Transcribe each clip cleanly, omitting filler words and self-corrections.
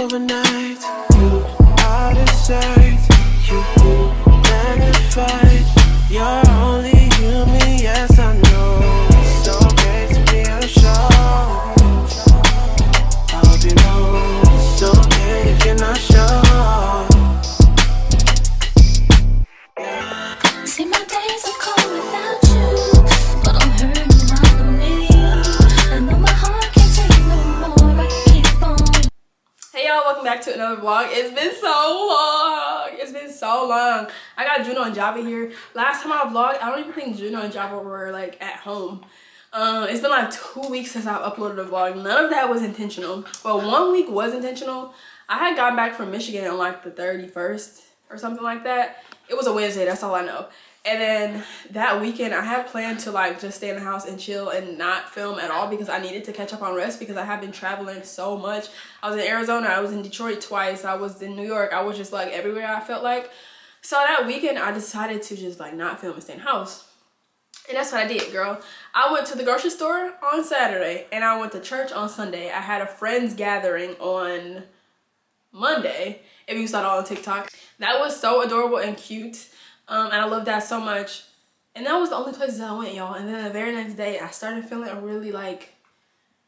overnight. You out of sight, you magnified. You're only human, yes I know. It's okay to be unsure. I hope you know it's okay if you're not sure. See, my days are cold without you, but I'm hurting when I'm with you. I know my heart can't take no more. I keep on. Hey y'all, welcome back to another vlog. It's been so long. It's been so long. I got Juno and Java here. Last time I vlogged, I don't even think Juno and Java were like at home. It's been like 2 weeks since I've uploaded a vlog. None of that was intentional, but 1 week was intentional. I had gotten back from Michigan on like the 31st or something like that. It was a Wednesday, that's all I know. And then that weekend I had planned to like just stay in the house and chill and not film at all because I needed to catch up on rest because I have been traveling so much. I was in Arizona, I was in Detroit twice, I was in New York, I was just like everywhere I felt like. So that weekend I decided to just like not film and stay in the house. And that's what I did, girl. I went to the grocery store on Saturday and I went to church on Sunday. I had a friends gathering on Monday, if you saw it all on TikTok. That was so adorable and cute. And I love that so much. And that was the only places I went, y'all. And then the very next day, I started feeling really like,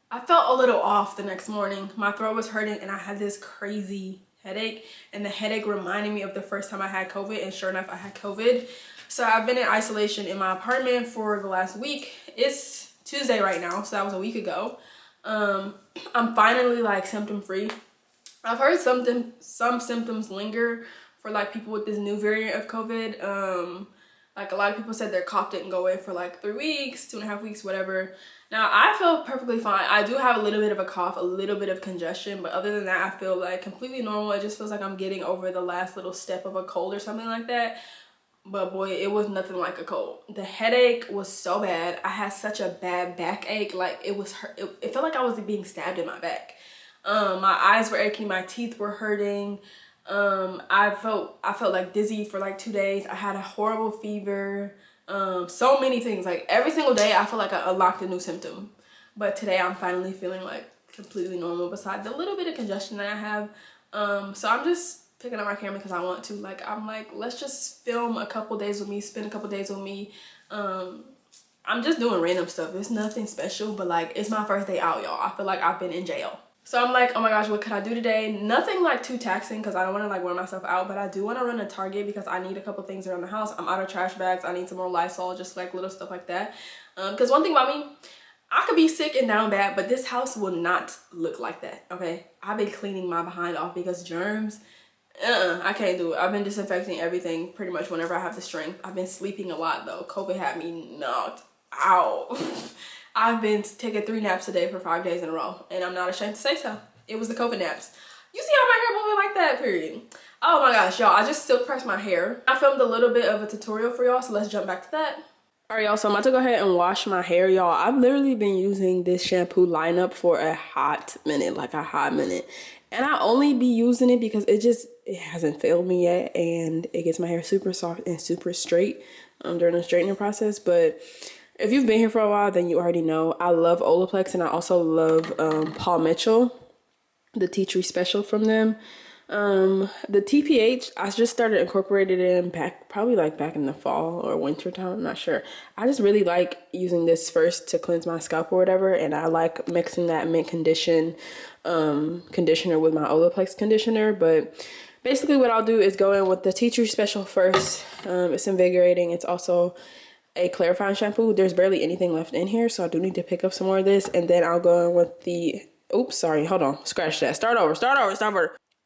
I felt a little off the next morning. My throat was hurting and I had this crazy headache. And the headache reminded me of the first time I had COVID. And sure enough, I had COVID. So I've been in isolation in my apartment for the last week. It's Tuesday right now, so that was a week ago. I'm finally like symptom free. I've heard some symptoms linger for like people with this new variant of COVID. Like a lot of people said their cough didn't go away for like 3 weeks, 2.5 weeks, whatever. Now I feel perfectly fine. I do have a little bit of a cough, a little bit of congestion, but other than that, I feel like completely normal. It just feels like I'm getting over the last little step of a cold or something like that. But boy, it was nothing like a cold. The headache was so bad. I had such a bad backache. Like it was hurt. It felt like I was being stabbed in my back. My eyes were aching, my teeth were hurting. I felt like dizzy for like 2 days. I had a horrible fever. So many things. Like every single day I feel like I unlocked a new symptom. But today I'm finally feeling like completely normal besides the little bit of congestion that I have. So I'm just picking up my camera because I want to. Like I'm like, let's just film a couple days with me, spend a couple days with me. I'm just doing random stuff. It's nothing special, but like it's my first day out, y'all. I feel like I've been in jail. So I'm like, oh my gosh, what could I do today? Nothing like too taxing because I don't want to like wear myself out, but I do want to run a Target because I need a couple things around the house. I'm out of trash bags. I need some more Lysol, just like little stuff like that. Because one thing about me, I could be sick and down bad, but this house will not look like that, okay? I've been cleaning my behind off because germs, I can't do it. I've been disinfecting everything pretty much whenever I have the strength. I've been sleeping a lot though. COVID had me knocked out. I've been taking 3 naps a day for 5 days in a row, and I'm not ashamed to say so. It was the COVID naps. You see how my hair moving like that, period. Oh my gosh, y'all, I just silk pressed my hair. I filmed a little bit of a tutorial for y'all, so let's jump back to that. All right, y'all, so I'm about to go ahead and wash my hair, y'all. I've literally been using this shampoo lineup for a hot minute, like a hot minute. And I only be using it because it hasn't failed me yet, and it gets my hair super soft and super straight during the straightening process. But if you've been here for a while, then you already know I love Olaplex, and I also love Paul Mitchell, the tea tree special from them. The TPH, I just started incorporating it in probably back in the fall or winter time, I'm not sure. I just really like using this first to cleanse my scalp or whatever, and I like mixing that mint conditioner with my Olaplex conditioner. But basically what I'll do is go in with the tea tree special first. It's invigorating. It's also a clarifying shampoo. There's barely anything left in here, so I do need to pick up some more of this. And then I'll go in with the, oops, sorry, hold on, scratch that. Start over.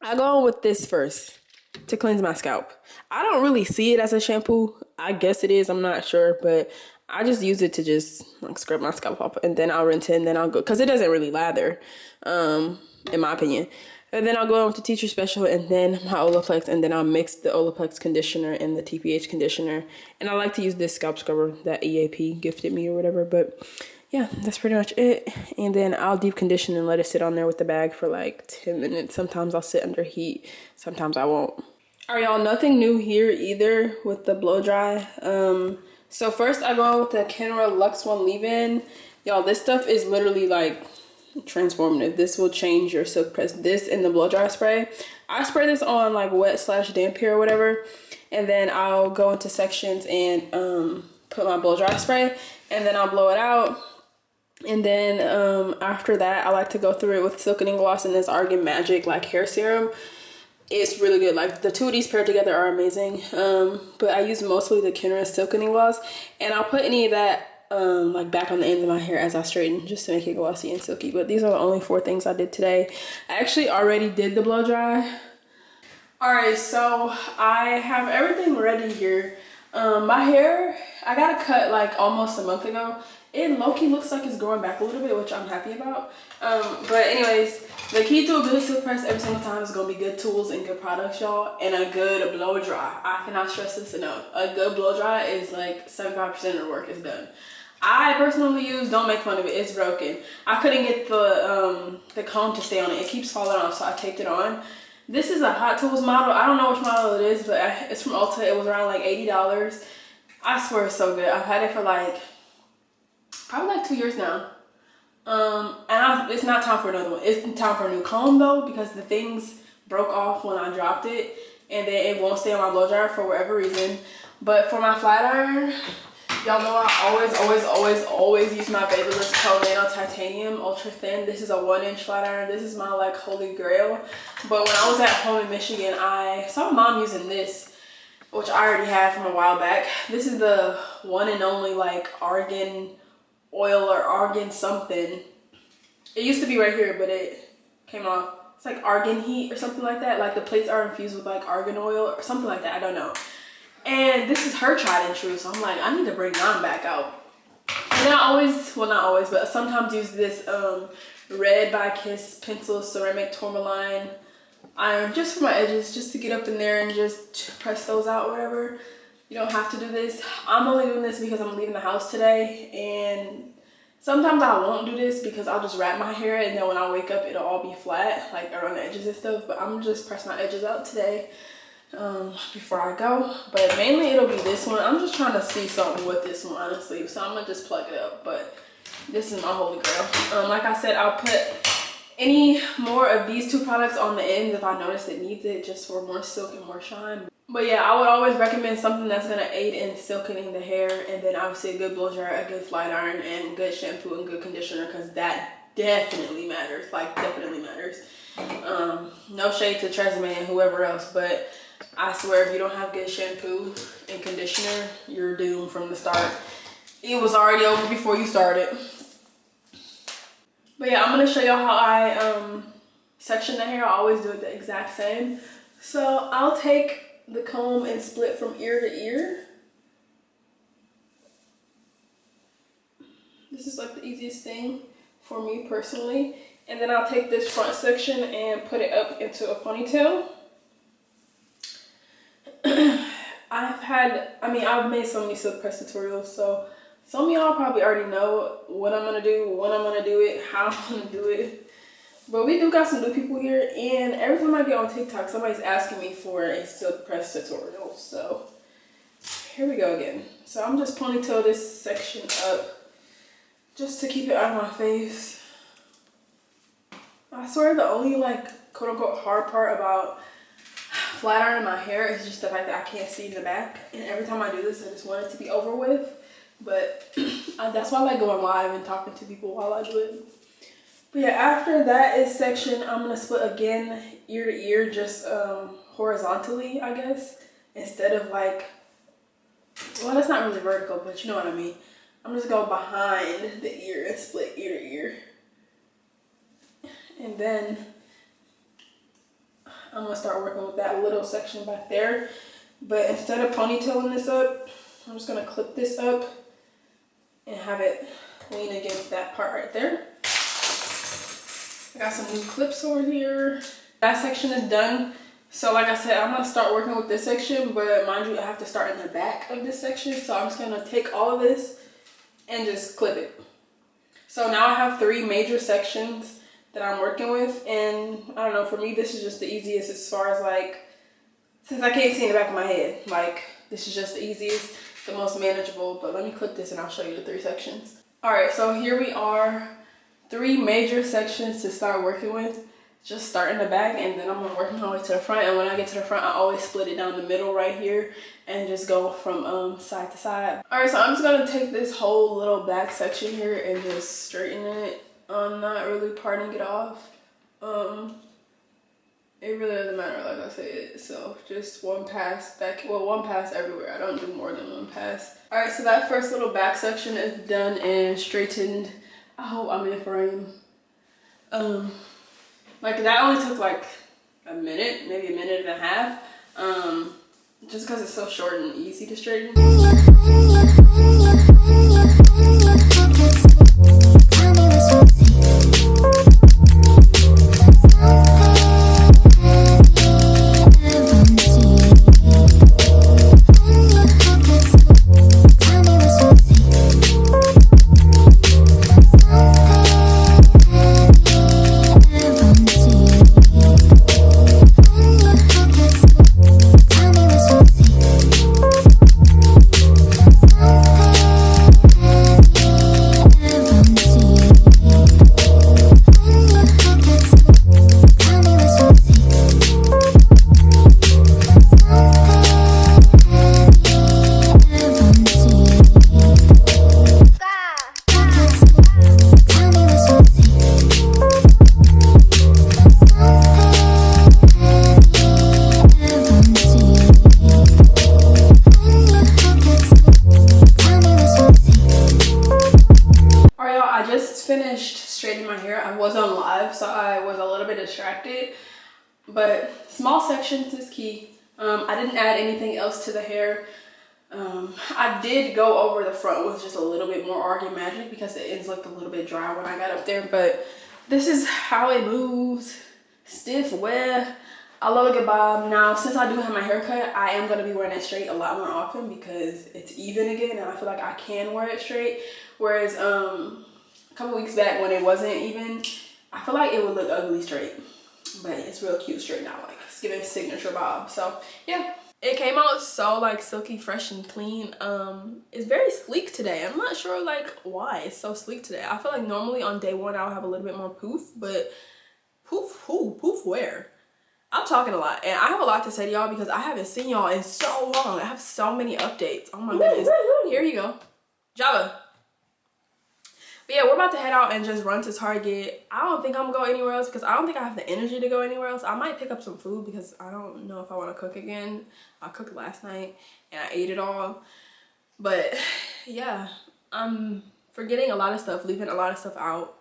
I'll go in with this first to cleanse my scalp. I don't really see it as a shampoo. I guess it is, I'm not sure, but I just use it to just like scrub my scalp off, and then I'll rinse it, and then I'll go, because it doesn't really lather, in my opinion. And then I'll go on with the tea tree special, and then my Olaplex, and then I'll mix the Olaplex conditioner and the TPH conditioner. And I like to use this scalp scrubber that EAP gifted me or whatever. But yeah, that's pretty much it. And then I'll deep condition and let it sit on there with the bag for like 10 minutes. Sometimes I'll sit under heat, sometimes I won't. All right, y'all, nothing new here either with the blow dry. So first I go on with the Kenra Luxe One leave-in. Y'all, this stuff is literally like transformative. This will change your silk press. This and the blow dry spray. I spray this on like wet/damp hair or whatever, and then I'll go into sections and put my blow dry spray, and then I'll blow it out. And then after that, I like to go through it with silkening gloss and this Argan Magic like hair serum. It's really good. Like the two of these paired together are amazing. But I use mostly the Kenra silkening gloss, and I'll put any of that like back on the ends of my hair as I straighten, just to make it glossy and silky. But these are the only 4 things I did today. I actually already did the blow dry. All right, so I have everything ready here. My hair, I got a cut like almost a month ago. It low-key looks like it's growing back a little bit, which I'm happy about. But anyways, the key to a good silk press every single time is gonna be good tools and good products, y'all, and a good blow dry. I cannot stress this enough. A good blow dry is like 75% of the work is done. I personally use, don't make fun of it, it's broken. I couldn't get the comb to stay on it. It keeps falling off, so I taped it on. This is a Hot Tools model. I don't know which model it is, but it's from Ulta. It was around like $80. I swear it's so good. I've had it for like probably like 2 years now. It's not time for another one. It's time for a new comb though, because the things broke off when I dropped it, and then it won't stay on my blow dryer for whatever reason. But for my flat iron, y'all know I always use my Babyliss Pro Nano Titanium Ultra Thin. This is a 1-inch flat iron. This is my like holy grail. But when I was at home in Michigan, I saw my mom using this, which I already had from a while back. This is the one and only like argan oil or argan something. It used to be right here, but it came off. It's like argan heat or something like that. Like the plates are infused with like argan oil or something like that. I don't know. And this is her tried and true, so I'm like, I need to bring mine back out. And I always, well not always, but sometimes use this Red by Kiss Pencil Ceramic Tourmaline iron just for my edges, just to get up in there and just press those out or whatever. You don't have to do this. I'm only doing this because I'm leaving the house today, and sometimes I won't do this because I'll just wrap my hair and then when I wake up it'll all be flat, like around the edges and stuff. But I'm just press my edges out today before I go. But mainly it'll be this one. I'm just trying to see something with this one, honestly, so I'm gonna just plug it up. But this is my holy grail. Like I said, I'll put any more of these 2 products on the ends if I notice it needs it, just for more silk and more shine. But yeah, I would always recommend something that's gonna aid in silkening the hair, and then obviously a good blow dryer, a good flat iron, and good shampoo and good conditioner, because that definitely matters. Like definitely matters. No shade to Tresemme and whoever else, but I swear if you don't have good shampoo and conditioner, you're doomed from the start. It was already over before you started. But yeah, I'm gonna show y'all how I section the hair. I always do it the exact same. So I'll take the comb and split from ear to ear. This is like the easiest thing for me personally. And then I'll take this front section and put it up into a ponytail. I've made so many silk press tutorials, so some of y'all probably already know what I'm gonna do, when I'm gonna do it, how I'm gonna do it. But we do got some new people here, and every time I get on TikTok, somebody's asking me for a silk press tutorial. So here we go again. So I'm just ponytail this section up just to keep it out of my face. I swear the only like quote unquote hard part about flat ironing my hair is just the fact that I can't see in the back. And every time I do this, I just want it to be over with. But that's why I like going live and talking to people while I do it. But yeah, after that is section, I'm gonna split again ear to ear, just horizontally, I guess, instead of like, well, that's not really vertical, but you know what I mean. I'm just going behind the ear and split ear to ear. And then I'm gonna start working with that little section back there. But instead of ponytailing this up, I'm just gonna clip this up and have it lean against that part right there. I got some new clips over here. That section is done. So like I said, I'm gonna start working with this section, but mind you, I have to start in the back of this section. So I'm just gonna take all of this and just clip it. So now I have 3 major sections that I'm working with, and I don't know, for me this is just the easiest as far as like, since I can't see in the back of my head, like this is just the easiest, the most manageable. But let me clip this and I'll show you the 3 sections. All right, so here we are 3 major sections to start working with. Just start in the back, and then I'm gonna work my way to the front. And when I get to the front, I always split it down the middle right here and just go from side to side. All right, so I'm just gonna take this whole little back section here and just straighten it. I'm not really parting it off. It really doesn't matter, like I said. So just one pass back, well, one pass everywhere. I don't do more than one pass. All right, so that first little back section is done and straightened. I hope I'm in frame. Like that only took like a minute, maybe a minute and a half. Just because it's so short and easy to straighten. So I was a little bit distracted, but small sections is key. I didn't add anything else to the hair. I did go over the front with just a little bit more Argan Magic because the ends looked a little bit dry when I got up there, but this is how it moves. Stiff, wet. I love a good bob. Now, since I do have my hair cut, I am going to be wearing it straight a lot more often because it's even again and I feel like I can wear it straight. Whereas a couple weeks back when it wasn't even, I feel like it would look ugly straight, but it's real cute straight now. Like it's giving signature bob. So yeah, it came out so like silky, fresh, and clean. It's very sleek today. I'm not sure like why it's so sleek today. I feel like normally on day one I'll have a little bit more poof, but poof who? Poof where? I'm talking a lot, and I have a lot to say to y'all because I haven't seen y'all in so long. I have so many updates. Oh my goodness. Here you go, Java. But yeah, we're about to head out and just run to Target. I don't think I'm gonna go anywhere else because I don't think I have the energy to go anywhere else. I might pick up some food because I don't know if I want to cook again. I cooked last night and I ate it all. But yeah, I'm forgetting a lot of stuff, leaving a lot of stuff out.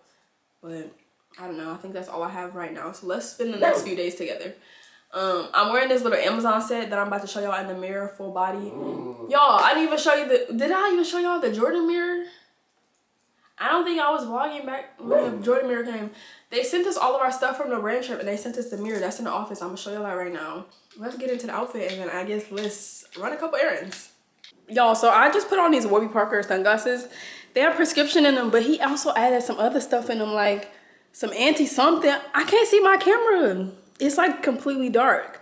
But I don't know. I think that's all I have right now. So let's spend the next few days together. I'm wearing this little Amazon set that I'm about to show y'all in the mirror, full body. Y'all, I didn't even show you the, did I even show y'all the Jordan mirror? I don't think I was vlogging back when the Jordan mirror came. They sent us all of our stuff from the brand trip and they sent us the mirror. That's in the office. I'm gonna show y'all that right now. Let's get into the outfit and then I guess let's run a couple errands. Y'all, so I just put on these Warby Parker sunglasses. They have prescription in them, but he also added some other stuff in them, like some anti-something. I can't see my camera. It's like completely dark.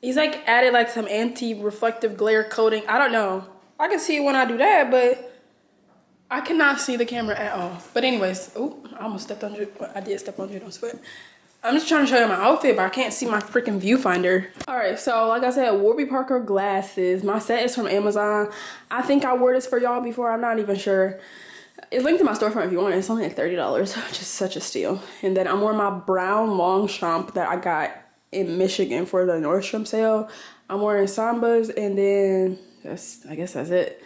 He's like added like some anti-reflective glare coating. I don't know. I can see it when I do that, but I cannot see the camera at all. But anyways, oh, I almost stepped on it. I did step on Juno's foot. I'm just trying to show you my outfit, but I can't see my freaking viewfinder. All right, so like I said, Warby Parker glasses. My set is from Amazon. I think I wore this for y'all before. I'm not even sure. It's linked to my storefront if you want it. It's only like $30, which is such a steal. And then I'm wearing my brown long chomp that I got in Michigan for the Nordstrom sale. I'm wearing Sambas, and then I guess that's it.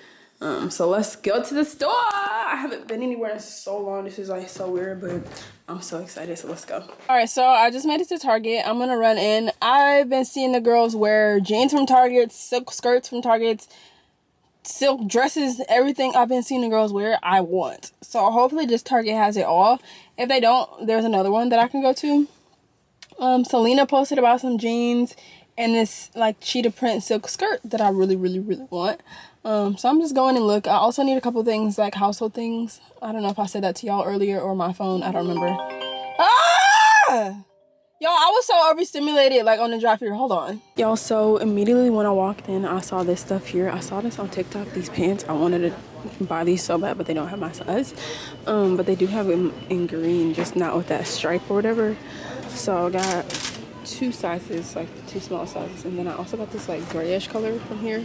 So let's go to the store. I haven't been anywhere in so long. This is like so weird, but I'm so excited, so let's go. All right, so I just made it to Target. I'm gonna run in. I've been seeing the girls wear jeans from Target, silk skirts from Target, silk dresses, everything I've been seeing the girls wear, I want. So hopefully this Target has it all. If they don't, there's another one that I can go to. Selena posted about some jeans and this like cheetah print silk skirt that I really want. So I'm just going and look. I also need a couple things, like household things. I don't know if I said that to y'all earlier or my phone. I don't remember. Ah! Y'all, I was so overstimulated like on the drive here. Hold on. Y'all, so immediately when I walked in, I saw this stuff here. I saw this on TikTok, these pants. I wanted to buy these so bad, but they don't have my size. But they do have them in green, just not with that stripe or whatever. So I got 2 sizes, like 2 small sizes, and then I also got this like grayish color from here.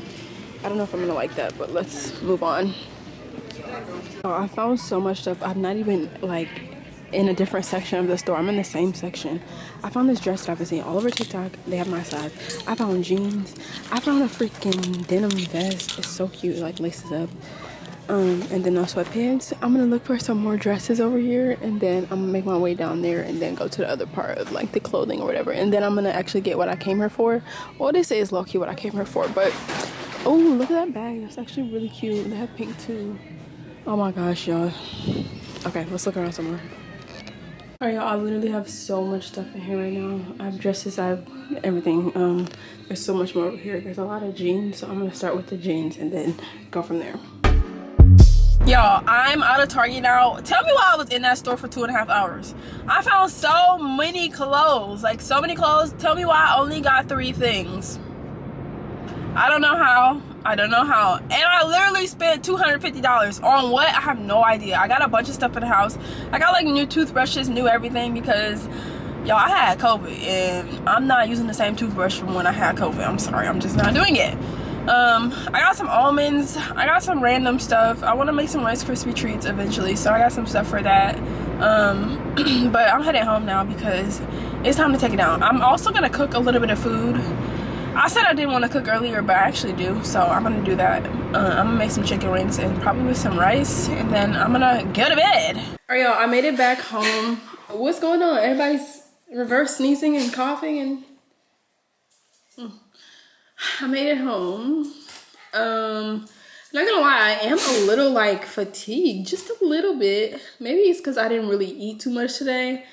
I don't know if I'm gonna like that, but let's move on. Oh, I found so much stuff. I'm not even like in a different section of the store. I'm in the same section. I found this dress that I've been seeing all over TikTok. They have my size. I found jeans. I found a freaking denim vest. It's so cute, like laces up. And then no sweatpants. I'm gonna look for some more dresses over here, and then I'm gonna make my way down there and then go to the other part of like the clothing or whatever, and then I'm gonna actually get what I came here for. Well, this is low-key what I came here for, but oh, look at that bag. That's actually really cute. They have pink too. Oh my gosh, y'all. Okay, let's look around some more. All right, y'all, I literally have so much stuff in here right now. I have dresses, I have everything. There's so much more over here. There's a lot of jeans, so I'm gonna start with the jeans and then go from there. Y'all, I'm out of Target now. Tell me why I was in that store for 2.5 hours. I found so many clothes, like so many clothes. Tell me why I only got 3 things. I don't know how. I don't know how. And I literally spent $250 on what? I have no idea. I got a bunch of stuff in the house. I got like new toothbrushes, new everything, because y'all, I had COVID and I'm not using the same toothbrush from when I had COVID. I'm sorry, I'm just not doing it. I got some almonds. I got some random stuff. I want to make some Rice Krispie treats eventually, so I got some stuff for that. But I'm heading home now because it's time to take it down. I'm also gonna cook a little bit of food. I said I didn't want to cook earlier, but I actually do, so I'm gonna do that. I'm gonna make some chicken wings and probably some rice, and then I'm gonna go to bed. All right, y'all, I made it back home. What's going on? Everybody's reverse sneezing and coughing and I made it home. Not gonna lie, I am a little like fatigued, just a little bit. Maybe it's because I didn't really eat too much today,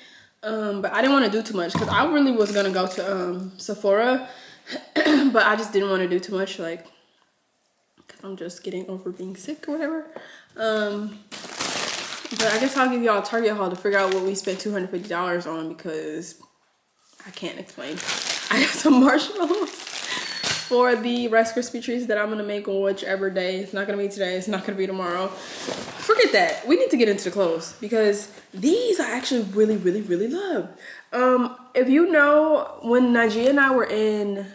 but I didn't want to do too much because I really was gonna go to Sephora, but I just didn't want to do too much, like, because I'm just getting over being sick or whatever. But I guess I'll give y'all a Target haul to figure out what we spent $250 on, because I can't explain. I got some marshmallows for the Rice Krispie treats that I'm gonna make on whichever day. It's not gonna be today, it's not gonna be tomorrow. Forget that. We need to get into the clothes because these I actually really, really, really love. If you know, when Najee and I were in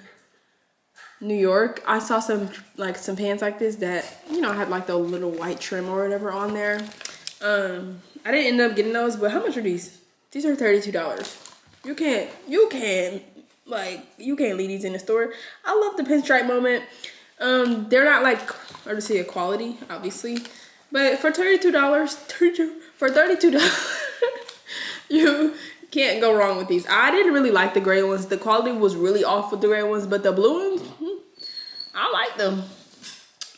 New York, I saw some pants like this that, you know, had like the little white trim or whatever on there. I didn't end up getting those, but how much are these? These are $32. You can't leave these in the store. I love the pinstripe moment. They're not like, obviously, a quality, obviously, but for $32, you can't go wrong with these. I didn't really like the gray ones. The quality was really off with the gray ones, but the blue ones, I like them.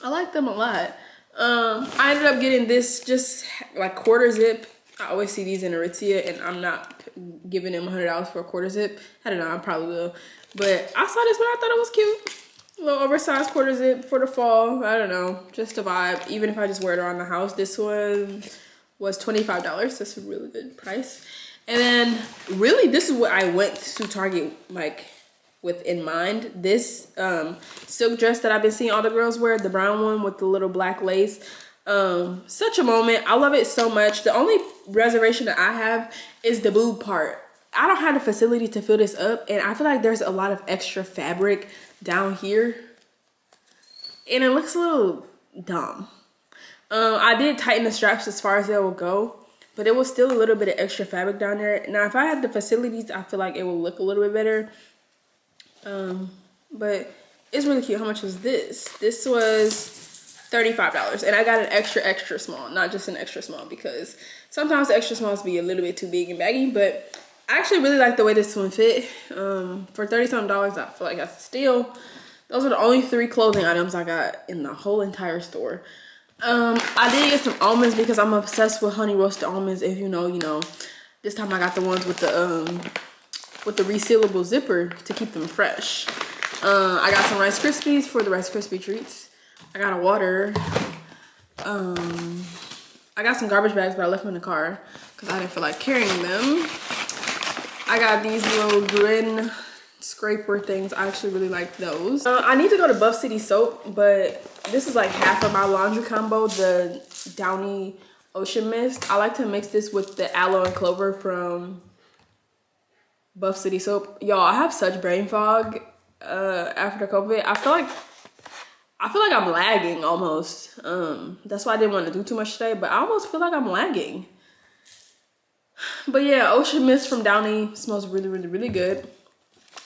I like them a lot. I ended up getting this just like quarter zip. I always see these in Aritzia, and I'm not giving them $100 for a quarter zip. I don't know, I probably will. But I saw this one, I thought it was cute. A little oversized quarter zip for the fall. I don't know, just a vibe. Even if I just wear it around the house. This one was $25. That's a really good price. And then really, this is what I went to Target like with in mind. This silk dress that I've been seeing all the girls wear, the brown one with the little black lace. Such a moment. I love it so much. The only reservation that I have is the boob part. I don't have the facility to fill this up, and I feel like there's a lot of extra fabric down here, and it looks a little dumb. I did tighten the straps as far as they will go, but it was still a little bit of extra fabric down there. Now, if I had the facilities, I feel like it will look a little bit better. But it's really cute. How much was this? This was $35, and I got an extra small, not just an extra small, because sometimes the extra smalls be a little bit too big and baggy. But I actually really like the way this one fit. For $30-something, I feel like that's a steal. Those are the only 3 clothing items I got in the whole entire store. I did get some almonds because I'm obsessed with honey roasted almonds. If you know, you know. This time I got the ones with the resealable zipper to keep them fresh. I got some Rice Krispies for the Rice Krispie treats. I got a water. I got some garbage bags, but I left them in the car because I didn't feel like carrying them. I got these little scraper things. I actually really like those. I need to go to Buff City Soap, but this is like half of my laundry combo, the Downy Ocean Mist. I like to mix this with the aloe and clover from Buff City Soap. Y'all, I have such brain fog after COVID. I feel like I'm lagging almost. That's why I didn't want to do too much today, but I almost feel like I'm lagging. But yeah, Ocean Mist from Downy smells really, really, really good.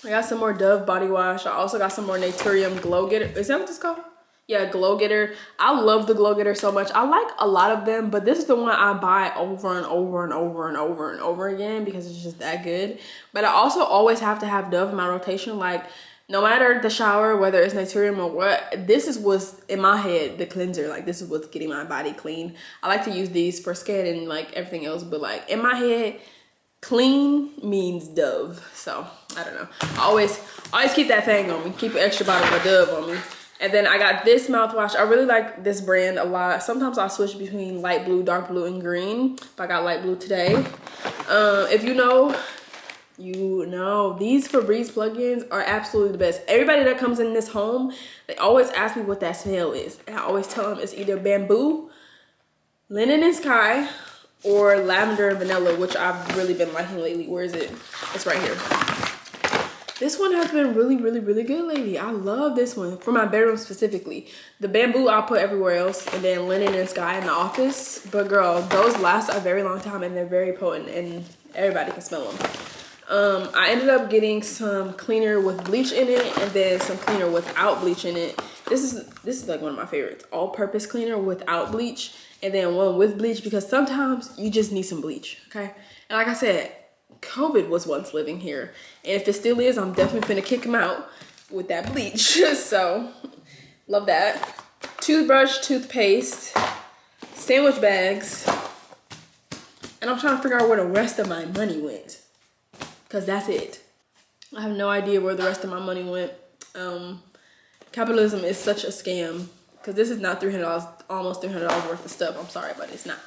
I got some more Dove body wash. I also got some more Naturium Glow Getter. Is that what it's called? Yeah, Glow Getter. I love the Glow Getter so much. I like a lot of them, but this is the one I buy over and over and over and over and over again because it's just that good. But I also always have to have Dove in my rotation. Like, no matter the shower, whether it's Naturium or what, this is what's in my head, the cleanser. Like, this is what's getting my body clean. I like to use these for skin and like everything else, but like in my head, clean means Dove. So I don't know. I always keep that thing on me. Keep an extra bottle of Dove on me. And then I got this mouthwash. I really like this brand a lot. Sometimes I switch between light blue, dark blue, and green. But I got light blue today. If you know, you know. These Febreze plugins are absolutely the best. Everybody that comes in this home, they always ask me what that smell is. And I always tell them it's either bamboo, linen and sky, or lavender and vanilla, which I've really been liking lately. Where is it? It's right here. This one has been really, really, really good lately. I love this one for my bedroom specifically. The bamboo I'll put everywhere else, and then linen and sky in the office. But girl, those last a very long time and they're very potent and everybody can smell them. I ended up getting some cleaner with bleach in it and then some cleaner without bleach in it. This is like one of my favorites. All-purpose cleaner without bleach, and then one with bleach because sometimes you just need some bleach, okay? And like I said, COVID was once living here, and if it still is, I'm definitely finna kick him out with that bleach. So love that. Toothbrush, toothpaste, sandwich bags, and I'm trying to figure out where the rest of my money went, because that's it. I have no idea where the rest of my money went. Capitalism is such a scam, because this is not $300, almost $300 worth of stuff. I'm sorry, but it's not.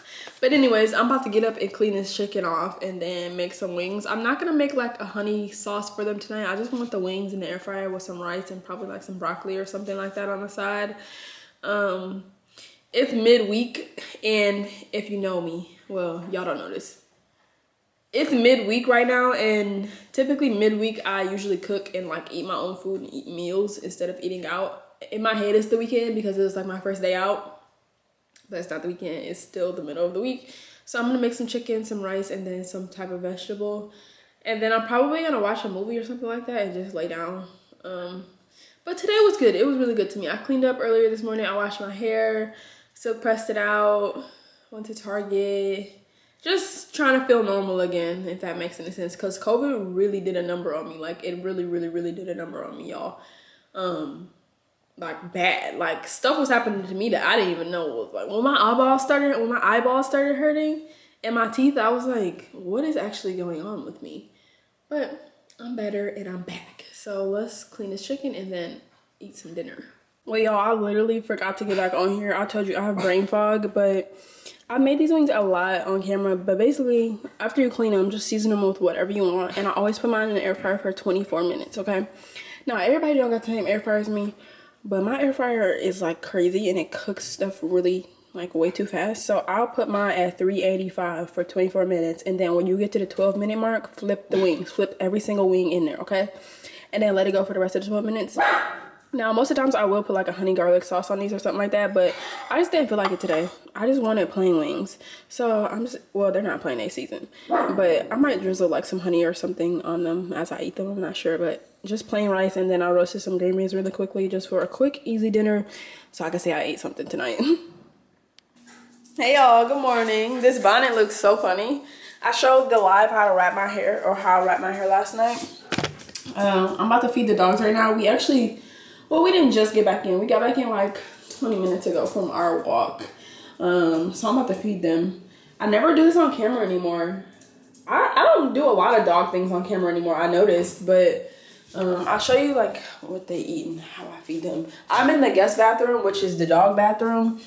But anyways, I'm about to get up and clean this chicken off and then make some wings. I'm not gonna make like a honey sauce for them tonight. I just want the wings in the air fryer with some rice and probably like some broccoli or something like that on the side. It's midweek, and if you know me, well, y'all don't know this. It's midweek right now, and typically midweek I usually cook and like eat my own food and eat meals instead of eating out. In my head it's the weekend because it was like my first day out, but it's not the weekend, it's still the middle of the week. So I'm gonna make some chicken, some rice, and then some type of vegetable, and then I'm probably gonna watch a movie or something like that and just lay down. But today was good. It was really good to me. I cleaned up earlier this morning. I washed my hair, silk pressed it out, went to Target, just trying to feel normal again, if that makes any sense, because COVID really did a number on me. Like, it really, really, really did a number on me, y'all. Like, bad. Like, stuff was happening to me that I didn't even know was like, when my eyeballs started hurting and my teeth, I was like, what is actually going on with me? But I'm better and I'm back. So let's clean this chicken and then eat some dinner. Well, y'all, I literally forgot to get back on here. I told you I have brain fog, but I made these wings a lot on camera. But basically, after you clean them, just season them with whatever you want. And I always put mine in the air fryer for 24 minutes, okay? Now, everybody don't got the same air fryer as me, but my air fryer is like crazy and it cooks stuff really like way too fast. So I'll put mine at 385 for 24 minutes. And then when you get to the 12-minute mark, flip the wings. Flip every single wing in there, okay? And then let it go for the rest of the 12 minutes. Now, most of the times I will put like a honey garlic sauce on these or something like that, but I just didn't feel like it today. I just wanted plain wings. So I'm just, well, they're not plain, they season, but I might drizzle like some honey or something on them as I eat them. I'm not sure, but just plain rice, and then I roasted some green beans really quickly just for a quick, easy dinner, so I can say I ate something tonight. Hey y'all, good morning. This bonnet looks so funny. I showed the live how to wrap my hair, or how I wrapped my hair last night. I'm about to feed the dogs right now. We actually, well, we didn't just get back in. We got back in like 20 minutes ago from our walk. So I'm about to feed them. I never do this on camera anymore. I don't do a lot of dog things on camera anymore, I noticed, but I'll show you like what they eat and how I feed them. I'm in the guest bathroom, which is the dog bathroom.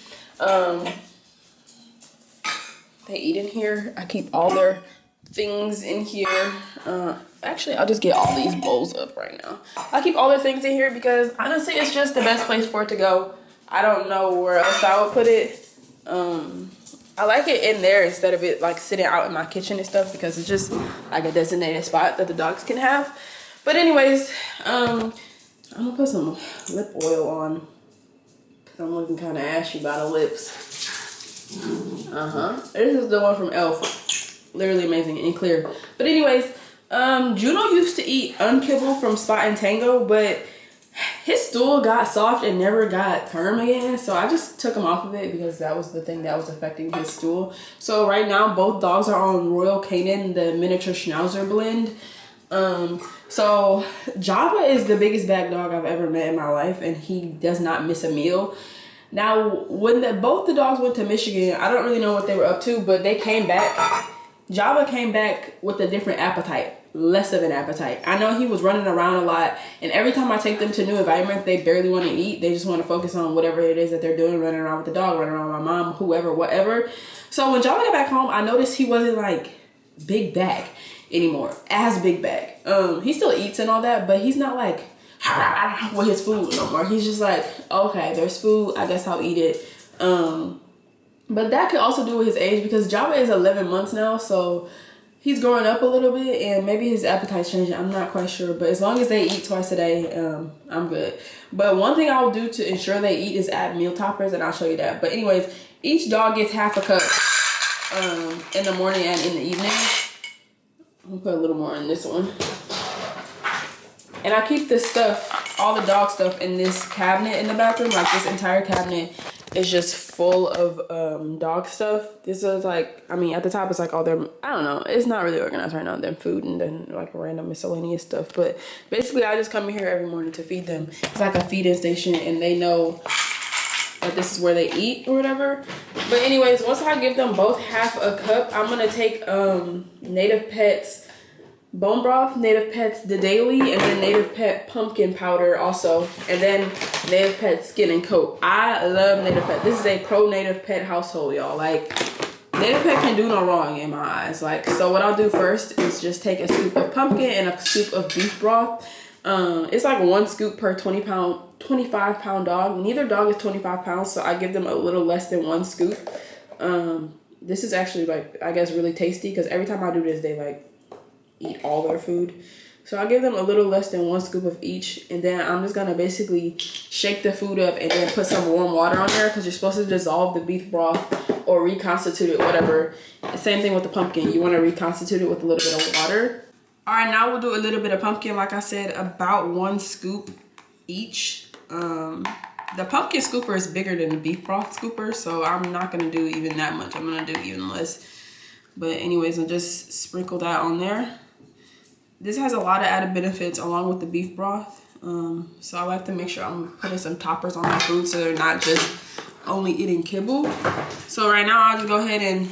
They eat in here. I keep all their things in here. Actually, I'll just get all these bowls up right now. I keep all the things in here because honestly, it's just the best place for it to go. I don't know where else I would put it. I like it in there instead of it like sitting out in my kitchen and stuff because it's just like a designated spot that the dogs can have. But anyways, I'm gonna put some lip oil on because I'm looking kind of ashy by the lips. This is the one from Elf. Literally amazing and clear. But anyways, Juno used to eat unkibble from Spot and Tango, but his stool got soft and never got firm again, so I just took him off of it because that was the thing that was affecting his stool. So right now both dogs are on Royal Canin, the miniature Schnauzer blend. So Java is the biggest bag dog I've ever met in my life, and he does not miss a meal. Now when both the dogs went to Michigan, I don't really know what they were up to, but they came back. Java came back with a different appetite, less of an appetite. I know he was running around a lot, and every time I take them to new environments, they barely want to eat. They just want to focus on whatever it is that they're doing, running around with the dog, running around with my mom, whoever, whatever. So when Java got back home, I noticed he wasn't like big bag anymore, as big bag. He still eats and all that, but he's not like with his food no more. He's just like, okay, there's food, I guess I'll eat it. But that could also do with his age because Java is 11 months now, so he's growing up a little bit and maybe his appetite's changing. I'm not quite sure, but as long as they eat twice a day, I'm good. But one thing I'll do to ensure they eat is add meal toppers, and I'll show you that. But anyways, each dog gets half a cup in the morning and in the evening. I'm gonna put a little more in this one. And I keep this stuff, all the dog stuff, in this cabinet in the bathroom. Like this entire cabinet is just full of dog stuff. This is like, I mean, at the top it's like all their, I don't know, it's not really organized right now, their food and then like random miscellaneous stuff. But basically I just come in here every morning to feed them. It's like a feeding station and they know that this is where they eat or whatever. But anyways, once I give them both half a cup, I'm gonna take Native Pets bone broth, Native Pets the daily, and then Native Pet pumpkin powder also, and then Native Pet skin and coat. I love Native Pet. This is a pro Native Pet household, y'all. Like, Native Pet can do no wrong in my eyes. Like, so what I'll do first is just take a scoop of pumpkin and a scoop of beef broth. It's like 1 scoop per 25 pound dog. Neither dog is 25 pounds, so I give them a little less than 1 scoop. This is actually like, I guess, really tasty because every time I do this, they like eat all their food. So I give them a little less than 1 scoop of each, and then I'm just gonna basically shake the food up and then put some warm water on there because you're supposed to dissolve the beef broth or reconstitute it, whatever. Same thing with the pumpkin. You want to reconstitute it with a little bit of water. All right, now we'll do a little bit of pumpkin. Like I said, about 1 scoop each. The pumpkin scooper is bigger than the beef broth scooper, so I'm not gonna do even that much. I'm gonna do even less. But anyways, I'll just sprinkle that on there. This has a lot of added benefits along with the beef broth. So I like to make sure I'm putting some toppers on my food so they're not just only eating kibble. So right now I'll just go ahead and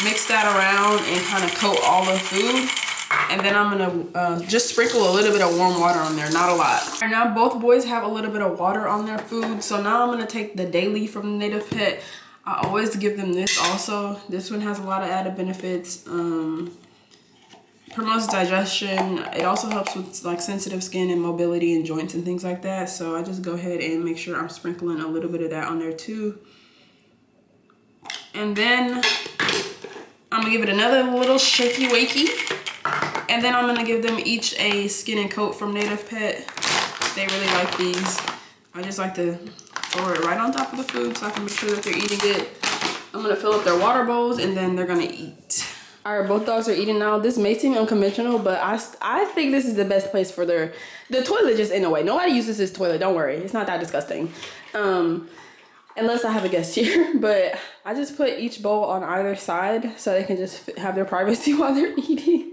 mix that around and kind of coat all the food. And then I'm gonna just sprinkle a little bit of warm water on there, not a lot. And now both boys have a little bit of water on their food. So now I'm gonna take the daily from the Native Pet. I always give them this also. This one has a lot of added benefits. Promotes digestion. It also helps with like sensitive skin and mobility and joints and things like that. So I just go ahead and make sure I'm sprinkling a little bit of that on there too. And then I'm gonna give it another little shaky wakey. And then I'm gonna give them each a skin and coat from Native Pet. They really like these. I just like to throw it right on top of the food so I can make sure that they're eating it. I'm gonna fill up their water bowls and then they're gonna eat. All right, both dogs are eating now. This may seem unconventional, but I think this is the best place for the toilet just in a way. Nobody uses this toilet, don't worry. It's not that disgusting. Unless I have a guest here, but I just put each bowl on either side so they can just have their privacy while they're eating.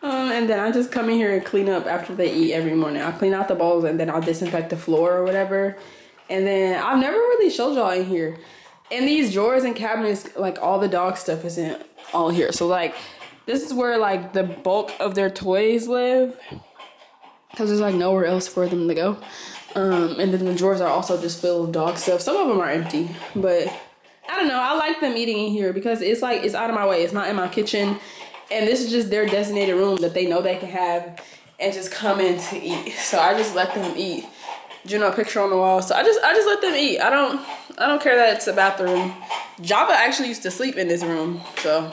And then I just come in here and clean up after they eat every morning. I'll clean out the bowls and then I'll disinfect the floor or whatever. And then I've never really showed y'all in here. In these drawers and cabinets, like all the dog stuff isn't all here. So like this is where like the bulk of their toys live because there's like nowhere else for them to go. And then the drawers are also just filled with dog stuff. Some of them are empty, but I don't know. I like them eating in here because it's like, it's out of my way. It's not in my kitchen. And this is just their designated room that they know they can have and just come in to eat. So I just let them eat. Juno picture on the wall. So I just let them eat. I don't care that it's a bathroom. Java actually used to sleep in this room. So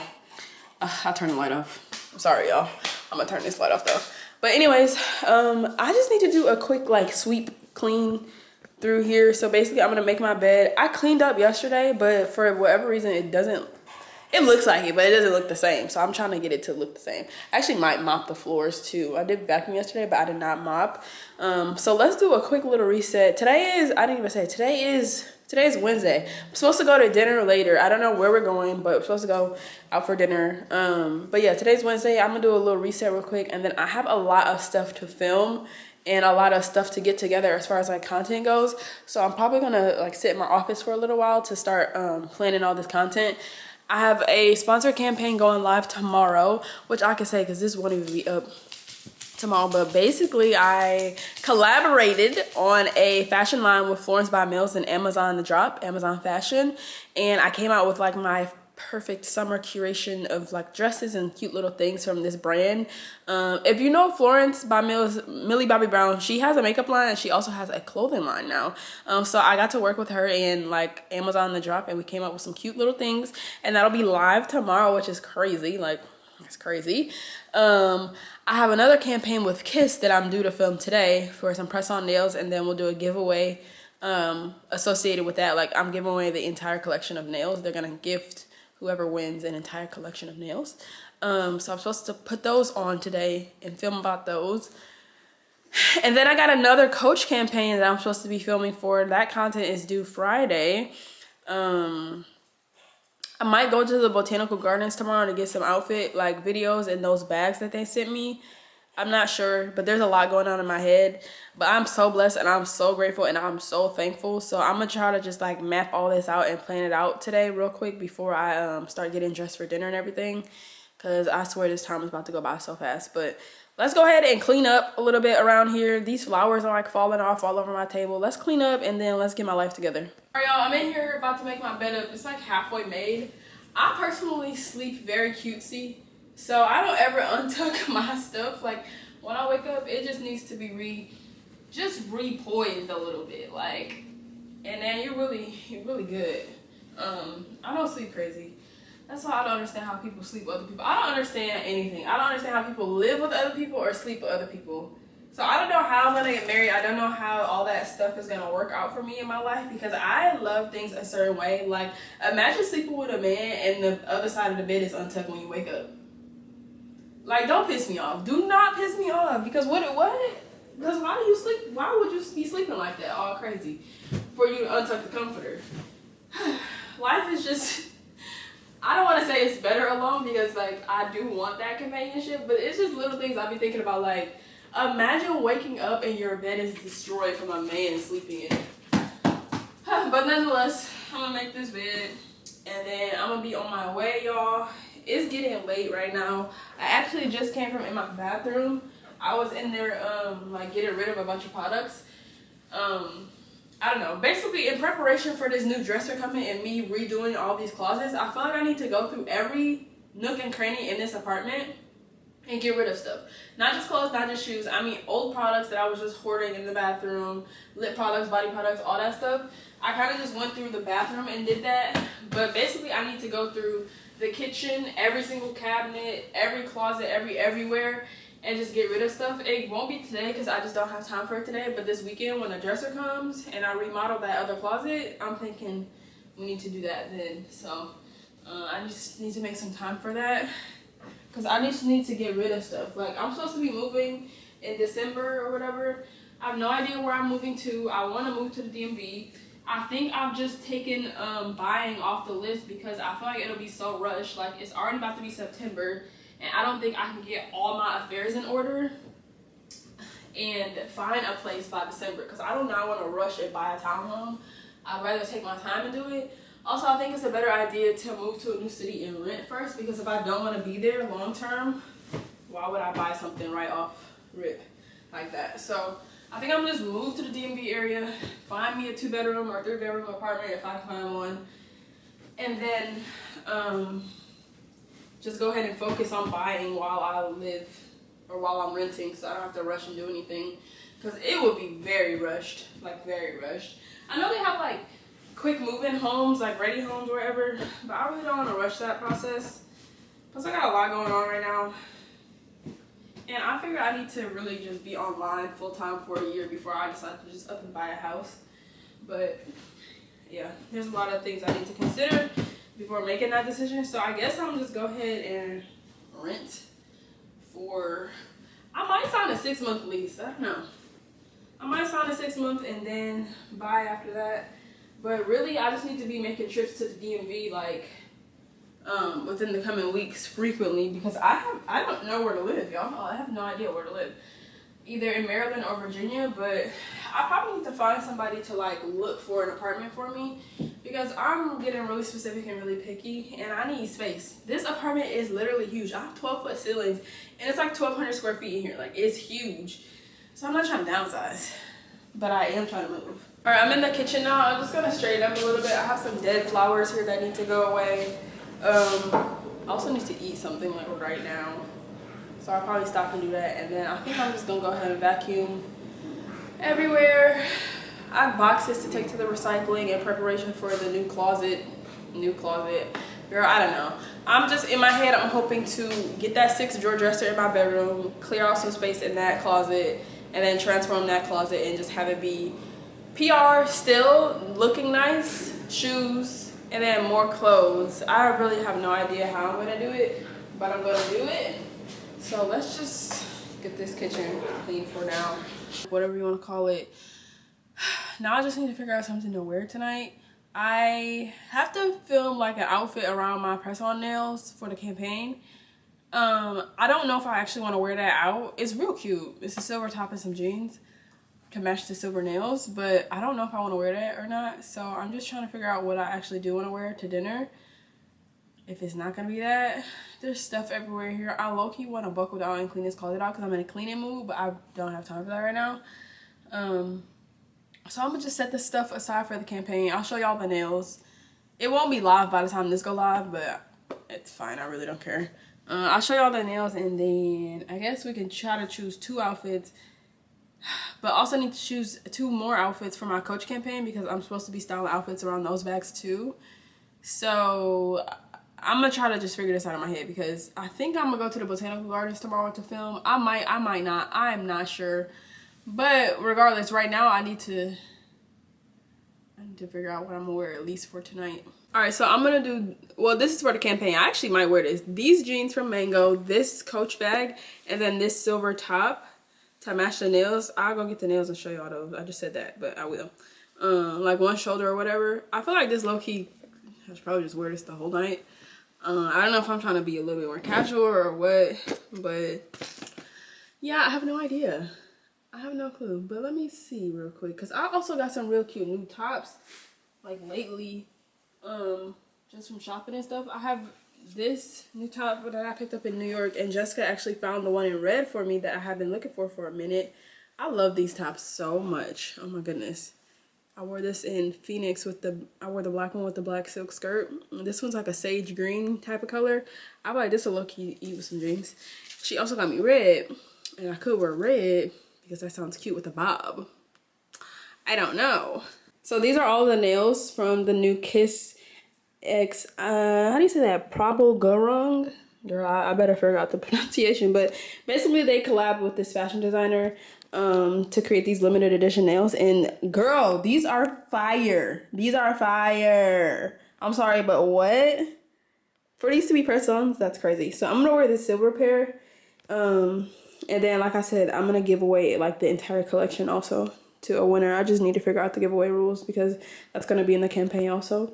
I'll turn the light off. I'm sorry, y'all. I'm gonna turn this light off though. But anyways, I just need to do a quick like sweep clean through here. So basically I'm gonna make my bed. I cleaned up yesterday, but for whatever reason it looks like it, but it doesn't look the same. So I'm trying to get it to look the same. I actually might mop the floors too. I did vacuum yesterday, but I did not mop. So let's do a quick little reset. Today is Wednesday. I'm supposed to go to dinner later. I don't know where we're going, but we're supposed to go out for dinner. But yeah, today's Wednesday. I'm gonna do a little reset real quick, and then I have a lot of stuff to film and a lot of stuff to get together as far as like content goes. So I'm probably gonna like sit in my office for a little while to start planning all this content. I have a sponsor campaign going live tomorrow, which I can say because this won't even be up tomorrow, but basically I collaborated on a fashion line with Florence by Mills and Amazon Fashion, and I came out with like my perfect summer curation of like dresses and cute little things from this brand. If you know Florence by Mills, Millie Bobby Brown, she has a makeup line and she also has a clothing line now. So I got to work with her and like Amazon The Drop, and we came up with some cute little things, and that'll be live tomorrow, which is crazy. Like, it's crazy. I have another campaign with Kiss that I'm due to film today for some press-on nails, and then we'll do a giveaway associated with that. Like, I'm giving away the entire collection of nails. They're gonna gift whoever wins an entire collection of nails. So I'm supposed to put those on today and film about those. And then I got another Coach campaign that I'm supposed to be filming for. That content is due Friday. I might go to the Botanical Gardens tomorrow to get some outfit like videos and those bags that they sent me. I'm not sure, but there's a lot going on in my head. But I'm so blessed and I'm so grateful and I'm so thankful. So I'm gonna try to just like map all this out and plan it out today real quick before I start getting dressed for dinner and everything. Cause I swear this time is about to go by so fast. But let's go ahead and clean up a little bit around here. These flowers are like falling off all over my table. Let's clean up and then let's get my life together. All right, y'all, I'm in here about to make my bed up. It's like halfway made. I personally sleep very cutesy. So I don't ever untuck my stuff. Like when I wake up, it just needs to be repoised a little bit. Like, and then you're really good. I don't sleep crazy. That's why I don't understand how people sleep with other people. I don't understand anything. I don't understand how people live with other people or sleep with other people. So I don't know how I'm gonna get married. I don't know how all that stuff is gonna work out for me in my life because I love things a certain way. Like imagine sleeping with a man and the other side of the bed is untucked when you wake up. Like, don't piss me off. Do not piss me off. Because what? Because why do you sleep? Why would you be sleeping like that all crazy for you to untuck the comforter? Life is just, I don't want to say it's better alone because, like, I do want that companionship. But it's just little things I be thinking about. Like, imagine waking up and your bed is destroyed from a man sleeping in it. But nonetheless, I'm going to make this bed. And then I'm going to be on my way, y'all. It's getting late right now. I actually just came from in my bathroom. I was in there like getting rid of a bunch of products. I don't know. Basically in preparation for this new dresser coming and me redoing all these closets, I feel like I need to go through every nook and cranny in this apartment and get rid of stuff. Not just clothes, not just shoes. I mean old products that I was just hoarding in the bathroom, lip products, body products, all that stuff. I kind of just went through the bathroom and did that. But basically I need to go through the kitchen, every single cabinet, every closet, everywhere, and just get rid of stuff. It won't be today because I just don't have time for it today, but this weekend when the dresser comes and I remodel that other closet, I'm thinking we need to do that then. So I just need to make some time for that because I just need to get rid of stuff. Like I'm supposed to be moving in December or whatever. I have no idea where I'm moving to. I want to move to the DMV. I think I've just taken buying off the list because I feel like it'll be so rushed. Like it's already about to be September and I don't think I can get all my affairs in order and find a place by December because I do not want to rush and buy a townhome. I'd rather take my time and do it. Also, I think it's a better idea to move to a new city and rent first because if I don't want to be there long term, why would I buy something right off rip like that? So I think I'm gonna just move to the DMV area, find me a 2-bedroom or 3-bedroom apartment if I can find one, and then just go ahead and focus on buying while I live or while I'm renting, so I don't have to rush and do anything, because it would be very rushed, like very rushed. I know they have like quick moving homes, like ready homes, wherever, but I really don't want to rush that process. Plus I got a lot going on right now, and I figure I need to really just be online full time for a year before I decide to just up and buy a house. But yeah, there's a lot of things I need to consider before making that decision. So I guess I'm just go ahead and rent for, I might sign a 6-month lease. I don't know. I might sign a 6-month and then buy after that. But really, I just need to be making trips to the DMV like within the coming weeks frequently, because I don't know where to live, y'all. I have no idea where to live, either in Maryland or Virginia. But I probably need to find somebody to like look for an apartment for me, because I'm getting really specific and really picky, and I need space. This apartment is literally huge. I have 12-foot ceilings, and it's like 1,200 square feet in here. Like, it's huge. So I'm not trying to downsize, but I am trying to move. All right, I'm in the kitchen now. I'm just gonna straighten up a little bit. I have some dead flowers here that need to go away. I also need to eat something like right now, so I'll probably stop and do that. And then I think I'm just gonna go ahead and vacuum everywhere. I have boxes to take to the recycling in preparation for the new closet. Girl, I don't know. I'm just in my head, I'm hoping to get that 6-drawer dresser in my bedroom, clear out some space in that closet, and then transform that closet and just have it be PR, still looking nice, shoes, and then more clothes. I really have no idea how I'm gonna do it, but I'm gonna do it. So let's just get this kitchen clean for now, whatever you want to call it. Now I just need to figure out something to wear tonight. I have to film like an outfit around my press-on nails for the campaign. I don't know if I actually want to wear that out. It's real cute. It's a silver top and some jeans to match the silver nails, but I don't know if I want to wear that or not. So I'm just trying to figure out what I actually do want to wear to dinner. If it's not gonna be that, there's stuff everywhere here. I low-key want to buckle down and clean this closet out because I'm in a cleaning mood, but I don't have time for that right now. So I'm gonna just set this stuff aside for the campaign. I'll show y'all the nails. It won't be live by the time this go live, but it's fine. I really don't care. I'll show y'all the nails, and then I guess we can try to choose 2 outfits, but also need to choose 2 more outfits for my Coach campaign, because I'm supposed to be styling outfits around those bags too. So I'm gonna try to just figure this out in my head, because I think I'm gonna go to the Botanical Gardens tomorrow to film. I might not. I'm not sure. But regardless, right now I need to figure out what I'm gonna wear at least for tonight. All right, so I'm gonna do, well, this is for the campaign. I actually might wear this. These jeans from Mango, this Coach bag, and then this silver top to match the nails. I'll go get the nails and show y'all those. I just said that, but I will. Like one shoulder or whatever. I feel like this low-key, I should probably just wear this the whole night. I don't know if I'm trying to be a little bit more casual or what, but yeah, I have no idea. I have no clue, but let me see real quick, because I also got some real cute new tops like lately, just from shopping and stuff. I have this new top that I picked up in New York, and Jessica actually found the one in red for me that I have been looking for a minute. I love these tops so much. Oh my goodness. I wore this in Phoenix with I wore the black one with the black silk skirt. This one's like a sage green type of color. I like this a low-key eat with some jeans. She also got me red, and I could wear red because that sounds cute with a bob. I don't know. So these are all the nails from the new Kiss X, how do you say that? Prabal Gurung? Girl, I better figure out the pronunciation, but basically they collabed with this fashion designer to create these limited edition nails, and girl, these are fire. These are fire. I'm sorry, but what? For these to be press-ons, that's crazy. So I'm gonna wear this silver pair. And then, like I said, I'm going to give away, like, the entire collection also to a winner. I just need to figure out the giveaway rules, because that's going to be in the campaign also.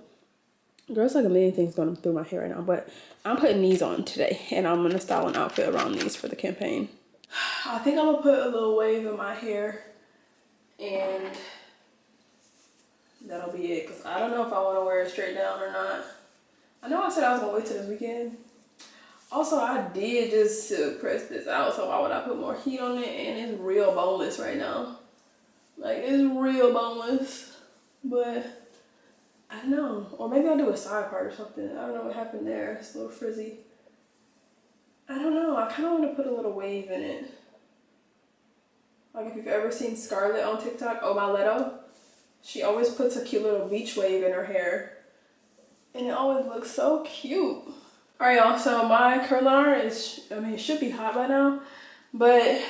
Girl, it's like a million things going through my hair right now. But I'm putting these on today, and I'm going to style an outfit around these for the campaign. I think I'm going to put a little wave in my hair, and that'll be it. Because I don't know if I want to wear it straight down or not. I know I said I was going to wait till this weekend. Also, I did just press this out, so why would I put more heat on it? And it's real boneless right now. Like, it's real boneless. But, I don't know. Or maybe I'll do a side part or something. I don't know what happened there. It's a little frizzy. I don't know. I kind of want to put a little wave in it. Like if you've ever seen Scarlett on TikTok, Oh My Leto, she always puts a cute little beach wave in her hair. And it always looks so cute. All right, y'all, so my curling iron is, I mean, it should be hot by now, but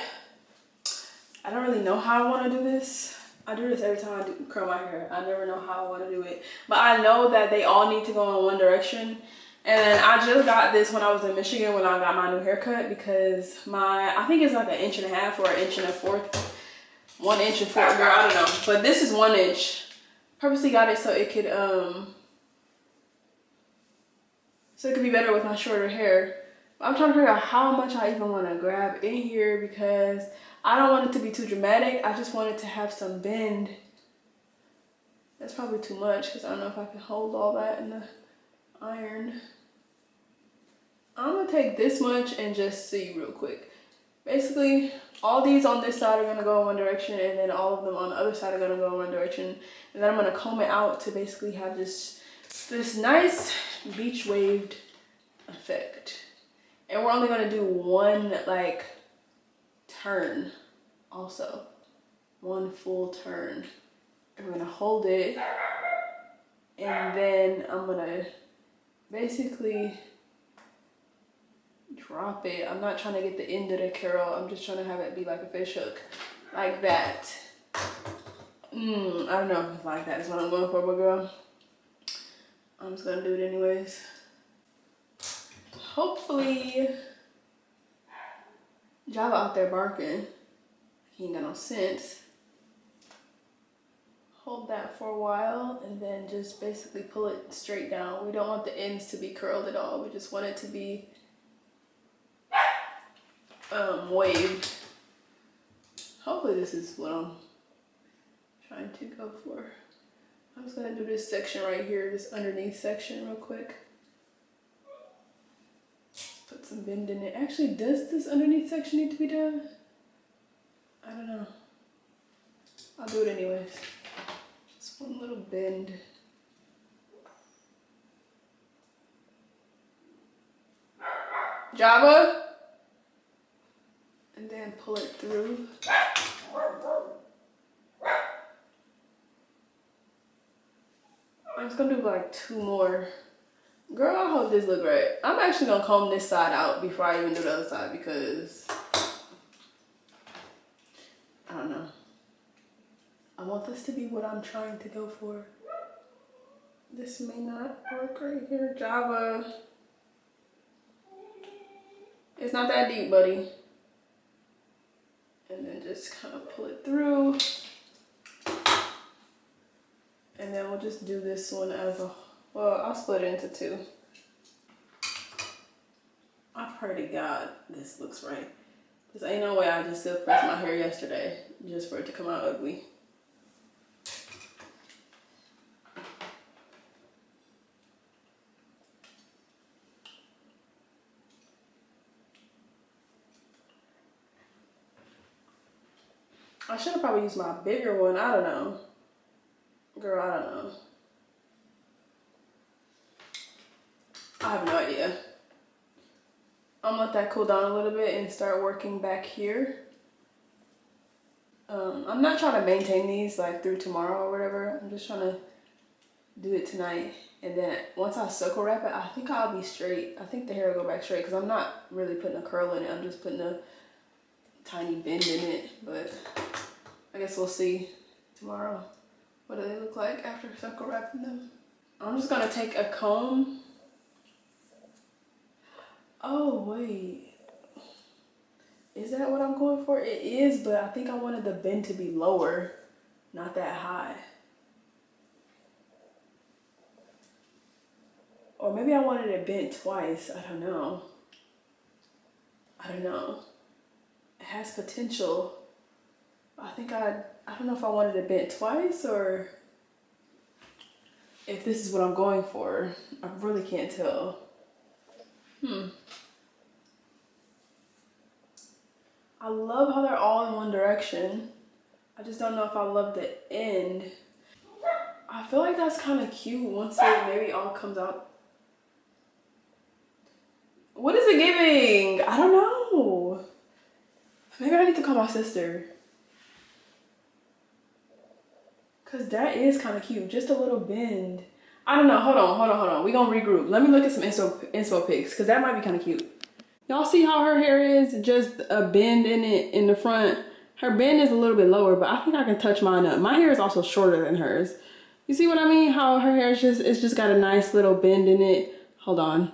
I don't really know how I want to do this. I do this every time I curl my hair. I never know how I want to do it. But I know that they all need to go in one direction. And I just got this when I was in Michigan when I got my new haircut because I think it's like 1.5 inches or 1 1/4. 1 inch and 4, girl, I don't know. But this is 1 inch. Purposely got it so it could be better with my shorter hair. I'm trying to figure out how much I even want to grab in here because I don't want it to be too dramatic. I just want it to have some bend. That's probably too much because I don't know if I can hold all that in the iron. I'm gonna take this much and just see real quick. Basically, all these on this side are gonna go in one direction and then all of them on the other side are gonna go in one direction. And then I'm gonna comb it out to basically have this nice beach waved effect. And we're only gonna do one like turn also. One full turn. And we're gonna hold it and then I'm gonna basically drop it. I'm not trying to get the end of the curl. I'm just trying to have it be like a fish hook. Like that. I don't know if it's like that is what I'm going for, but girl, I'm just gonna do it anyways. Hopefully, Java out there barking. He ain't got no sense. Hold that for a while and then just basically pull it straight down. We don't want the ends to be curled at all. We just want it to be waved. Hopefully this is what I'm trying to go for. I'm just gonna do this section right here, this underneath section real quick. Put some bend in it. Actually, does this underneath section need to be done? I don't know. I'll do it anyways. Just one little bend. Java. And then pull it through. I'm just gonna do like 2 more. Girl, I hope this look right. I'm actually gonna comb this side out before I even do the other side because I don't know. I want this to be what I'm trying to go for. This may not work right here. Java. It's not that deep, buddy. And then just kind of pull it through. And then we'll just do this one as a, well, I'll split it into 2. I pray to God this looks right. Because ain't no way I just silk pressed my hair yesterday just for it to come out ugly. I should have probably used my bigger one. I don't know. Girl, I don't know. I have no idea. I'm gonna let that cool down a little bit and start working back here. I'm not trying to maintain these like through tomorrow or whatever. I'm just trying to do it tonight. And then once I circle wrap it, I think I'll be straight. I think the hair will go back straight because I'm not really putting a curl in it. I'm just putting a tiny bend in it. But I guess we'll see tomorrow. What do they look like after circle wrapping them? I'm just gonna take a comb. Oh, wait. Is that what I'm going for? It is, but I think I wanted the bend to be lower, not that high. Or maybe I wanted it bent twice. I don't know. I don't know. It has potential. I think I don't know if I wanted it bent twice or if this is what I'm going for. I really can't tell. I love how they're all in one direction. I just don't know if I love the end. I feel like that's kind of cute once it maybe all comes out. What is it giving? I don't know. Maybe I need to call my sister. Cause that is kind of cute. Just a little bend. I don't know. Hold on. We gonna regroup. Let me look at some inspo pics because that might be kind of cute. Y'all see how her hair is? Just a bend in it in the front. Her bend is a little bit lower, but I think I can touch mine up. My hair is also shorter than hers. You see what I mean? How her hair is it's just got a nice little bend in it. Hold on.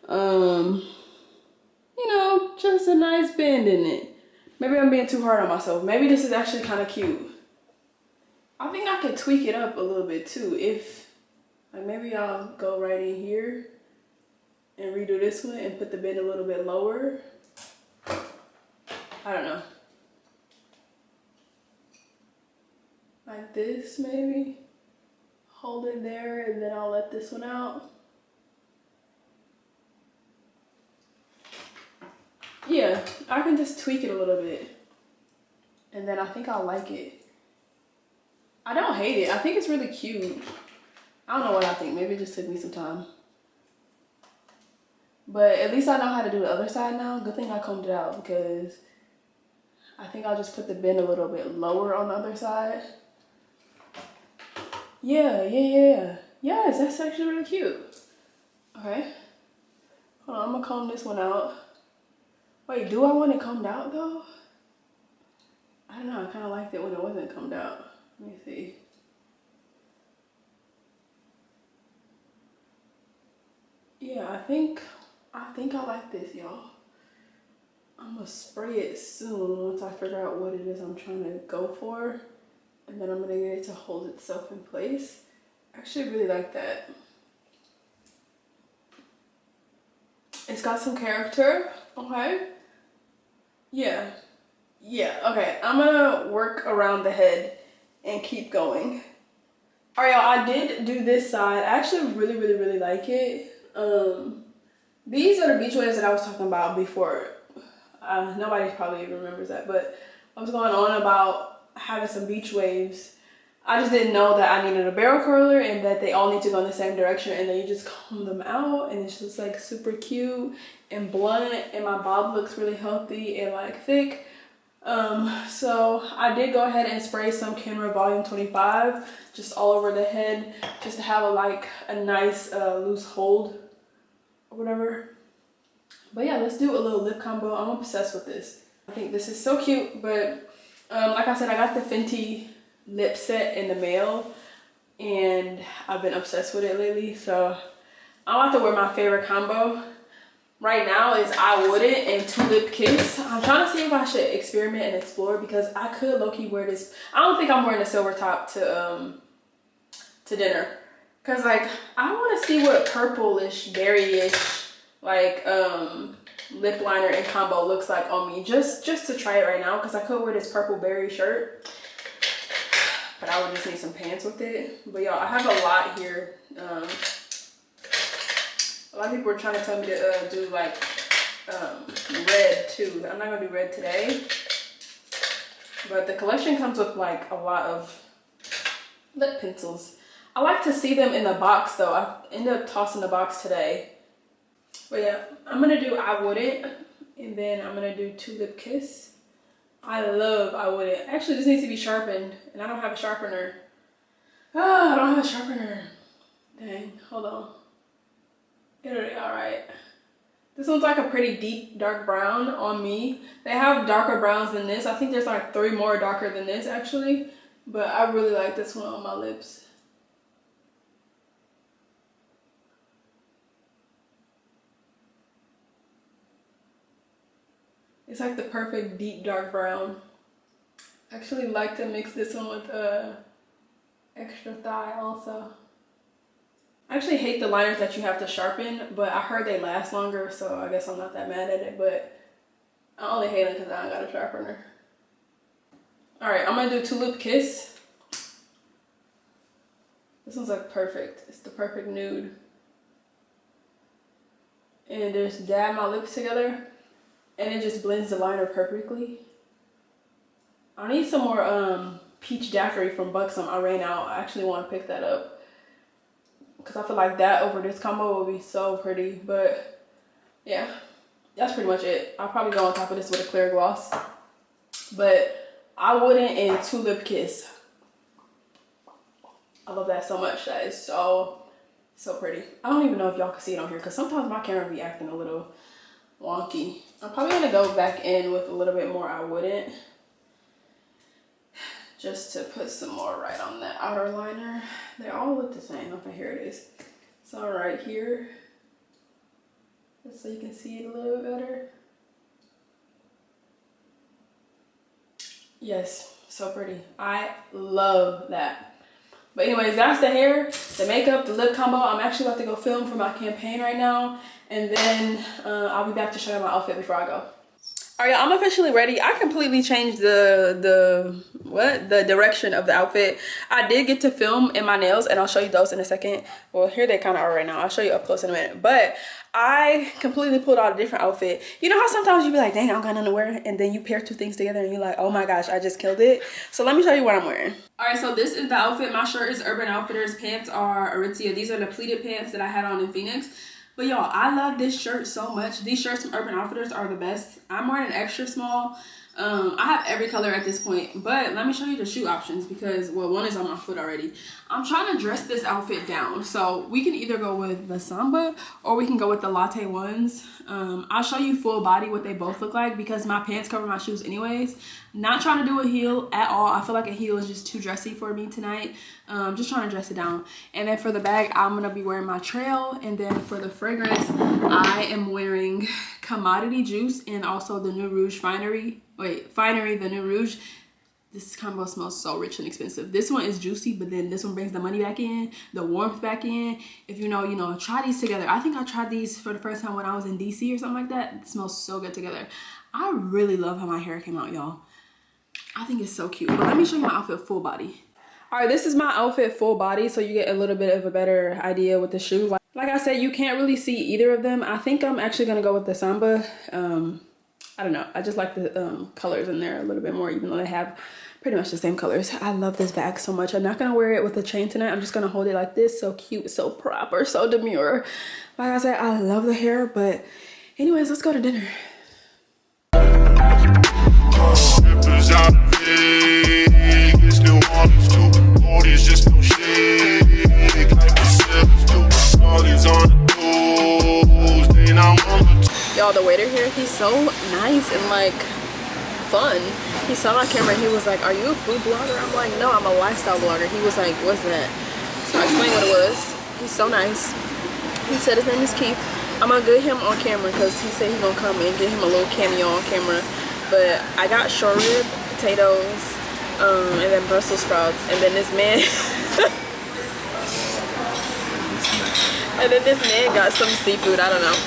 You know, just a nice bend in it. Maybe I'm being too hard on myself. Maybe this is actually kind of cute. I think I could tweak it up a little bit too. If, like, maybe I'll go right in here and redo this one and put the bend a little bit lower. I don't know. Like this, maybe. Hold it there and then I'll let this one out. Yeah, I can just tweak it a little bit. And then I think I'll like it. I don't hate it. I think it's really cute. I don't know what I think. Maybe it just took me some time. But at least I know how to do the other side now. Good thing I combed it out because I think I'll just put the bend a little bit lower on the other side. Yeah. Yes, that's actually really cute. Okay. Hold on, I'm gonna comb this one out. Wait, do I want it combed out though? I don't know, I kind of liked it when it wasn't combed out. Let me see. Yeah, I think I like this, y'all. I'm gonna spray it soon once I figure out what it is I'm trying to go for. And then I'm gonna get it to hold itself in place. I actually really like that. It's got some character, okay? Yeah, okay. I'm gonna work around the head and keep going. All right, y'all, I did do this side. I actually really like it. These are the beach waves that I was talking about before. Nobody probably even remembers that, but I was going on about having some beach waves. I just didn't know that I needed a barrel curler and that they all need to go in the same direction, and then you just comb them out and it's just like super cute and blunt, and my bob looks really healthy and like thick. So I did go ahead and spray some Camera Volume 25 just all over the head just to have a nice loose hold or whatever. But yeah, let's do a little lip combo. I'm obsessed with this. I think this is so cute, but like I said, I got the Fenty lip set in the mail and I've been obsessed with it lately. So I'm about to wear my favorite combo right now is I Wouldn't and Tulip Kiss. I'm trying to see if I should experiment and explore because I could low-key wear this. I don't think I'm wearing a silver top to dinner because like I want to see what purplish berry-ish like lip liner and combo looks like on me just to try it right now because I could wear this purple berry shirt, but I would just need some pants with it. But y'all, I have a lot here. A lot of people were trying to tell me to do like red too. I'm not gonna do red today, but the collection comes with like a lot of lip pencils. I like to see them in the box though. I ended up tossing the box today. But yeah, I'm gonna do I Wouldn't, and then I'm gonna do Tulip Kiss. I love I Wouldn't. Actually, this needs to be sharpened, and I don't have a sharpener. I don't have a sharpener. Dang, hold on. It'll be alright. This one's like a pretty deep dark brown on me. They have darker browns than this. I think there's like 3 more darker than this actually, but I really like this one on my lips. It's like the perfect deep dark brown. I actually like to mix this one with extra thigh also. I actually hate the liners that you have to sharpen, but I heard they last longer, so I guess I'm not that mad at it, but I only hate them because I don't got a sharpener. Alright, I'm gonna do Tulip Kiss. This one's like perfect. It's the perfect nude. And just dab my lips together, and it just blends the liner perfectly. I need some more peach daiquiri from Buxom. I ran out. I actually want to pick that up because I feel like that over this combo will be so pretty. But yeah, that's pretty much it. I'll probably go on top of this with a clear gloss, but I wouldn't in Tulip Kiss. I love that so much. That is so pretty. I don't even know if y'all can see it on here because sometimes my camera be acting a little wonky. I'm probably gonna go back in with a little bit more I wouldn't, just to put some more right on that outer liner. They all look the same. Okay, here it is. So right here, just so you can see it a little bit better. Yes, so pretty. I love that. But anyways, that's the hair, the makeup, the lip combo. I'm actually about to go film for my campaign right now. And then I'll be back to show you my outfit before I go. All right, I'm officially ready. I completely changed the direction of the outfit. I did get to film in my nails, and I'll show you those in a second. Well, here they kind of are right now. I'll show you up close in a minute. But I completely pulled out a different outfit. You know how sometimes you be like, dang, I don't got nothing to wear, and then you pair two things together and you're like, oh my gosh, I just killed it. So let me show you what I'm wearing. All right, so this is the outfit. My shirt is Urban Outfitters. Pants are Aritzia. These are the pleated pants that I had on in Phoenix. But y'all, I love this shirt so much. These shirts from Urban Outfitters are the best. I'm wearing an extra small. I have every color at this point, but let me show you the shoe options because, well, one is on my foot already. I'm trying to dress this outfit down. So we can either go with the Samba or we can go with the latte ones. I'll show you full body what they both look like because my pants cover my shoes anyways. Not trying to do a heel at all. I feel like a heel is just too dressy for me tonight. Just trying to dress it down. And then for the bag, I'm going to be wearing my trail. And then for the fragrance, I am wearing Commodity Juice and also the New Rouge Finery. Finery, the New Rouge. This combo smells so rich and expensive. This one is juicy, but then this one brings the money back in, the warmth back in. If you know, try these together. I think I tried these for the first time when I was in DC or something like that. It smells so good together. I really love how my hair came out, y'all. I think it's so cute. But let me show you my outfit full body. All right, this is my outfit full body, so you get a little bit of a better idea with the shoe. Like I said, you can't really see either of them. I think I'm actually gonna go with the Samba. I don't know. I just like the colors in there a little bit more, even though they have pretty much the same colors. I love this bag so much. I'm not gonna wear it with a chain tonight. I'm just gonna hold it like this. So cute, so proper, so demure. Like I said, I love the hair, but anyways, let's go to dinner. Y'all, the waiter here, he's so nice and like fun. He saw my camera and he was like, are you a food blogger? I'm like, no, I'm a lifestyle blogger. He was like, what's that? So I explained what it was. He's so nice. He said his name is Keith. I'm gonna get him on camera because he said he's gonna come and get him a little cameo on camera. But I got short rib, potatoes, and then Brussels sprouts, and then this man and then this man got some seafood, I don't know.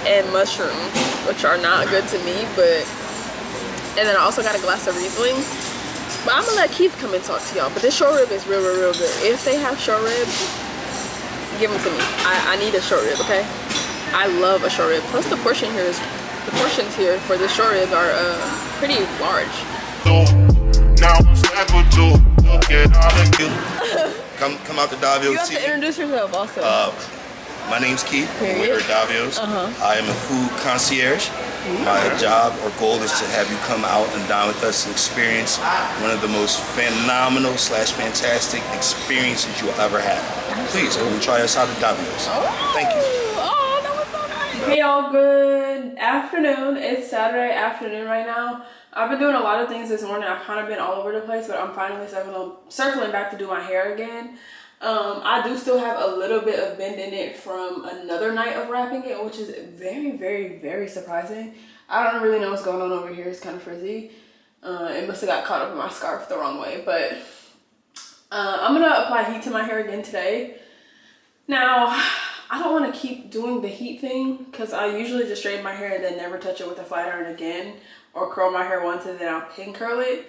And mushrooms, which are not good to me, but and then I also got a glass of Riesling. But I'm gonna let Keith come and talk to y'all. But this short rib is real good. If they have short rib, give them to me. I need a short rib, okay? I love a short rib. Plus the portions here for this short rib are pretty large. Come out to Davios. You have to introduce yourself also. My name's Keith. I'm with Davios. I am a food concierge. My job or goal is to have you come out and dine with us and experience one of the most phenomenal / fantastic experiences you'll ever have. Please come and try us out at Davios. Thank you. Oh, that was so nice. Hey y'all, good afternoon. It's Saturday afternoon right now. I've been doing a lot of things this morning. I've kind of been all over the place, but I'm finally circling back to do my hair again. I do still have a little bit of bend in it from another night of wrapping it, which is very surprising. I don't really know what's going on over here. It's kind of frizzy. It must have got caught up in my scarf the wrong way, but I'm gonna apply heat to my hair again today. Now, I don't want to keep doing the heat thing because I usually just straighten my hair and then never touch it with a flat iron again, or curl my hair once and then I'll pin curl it.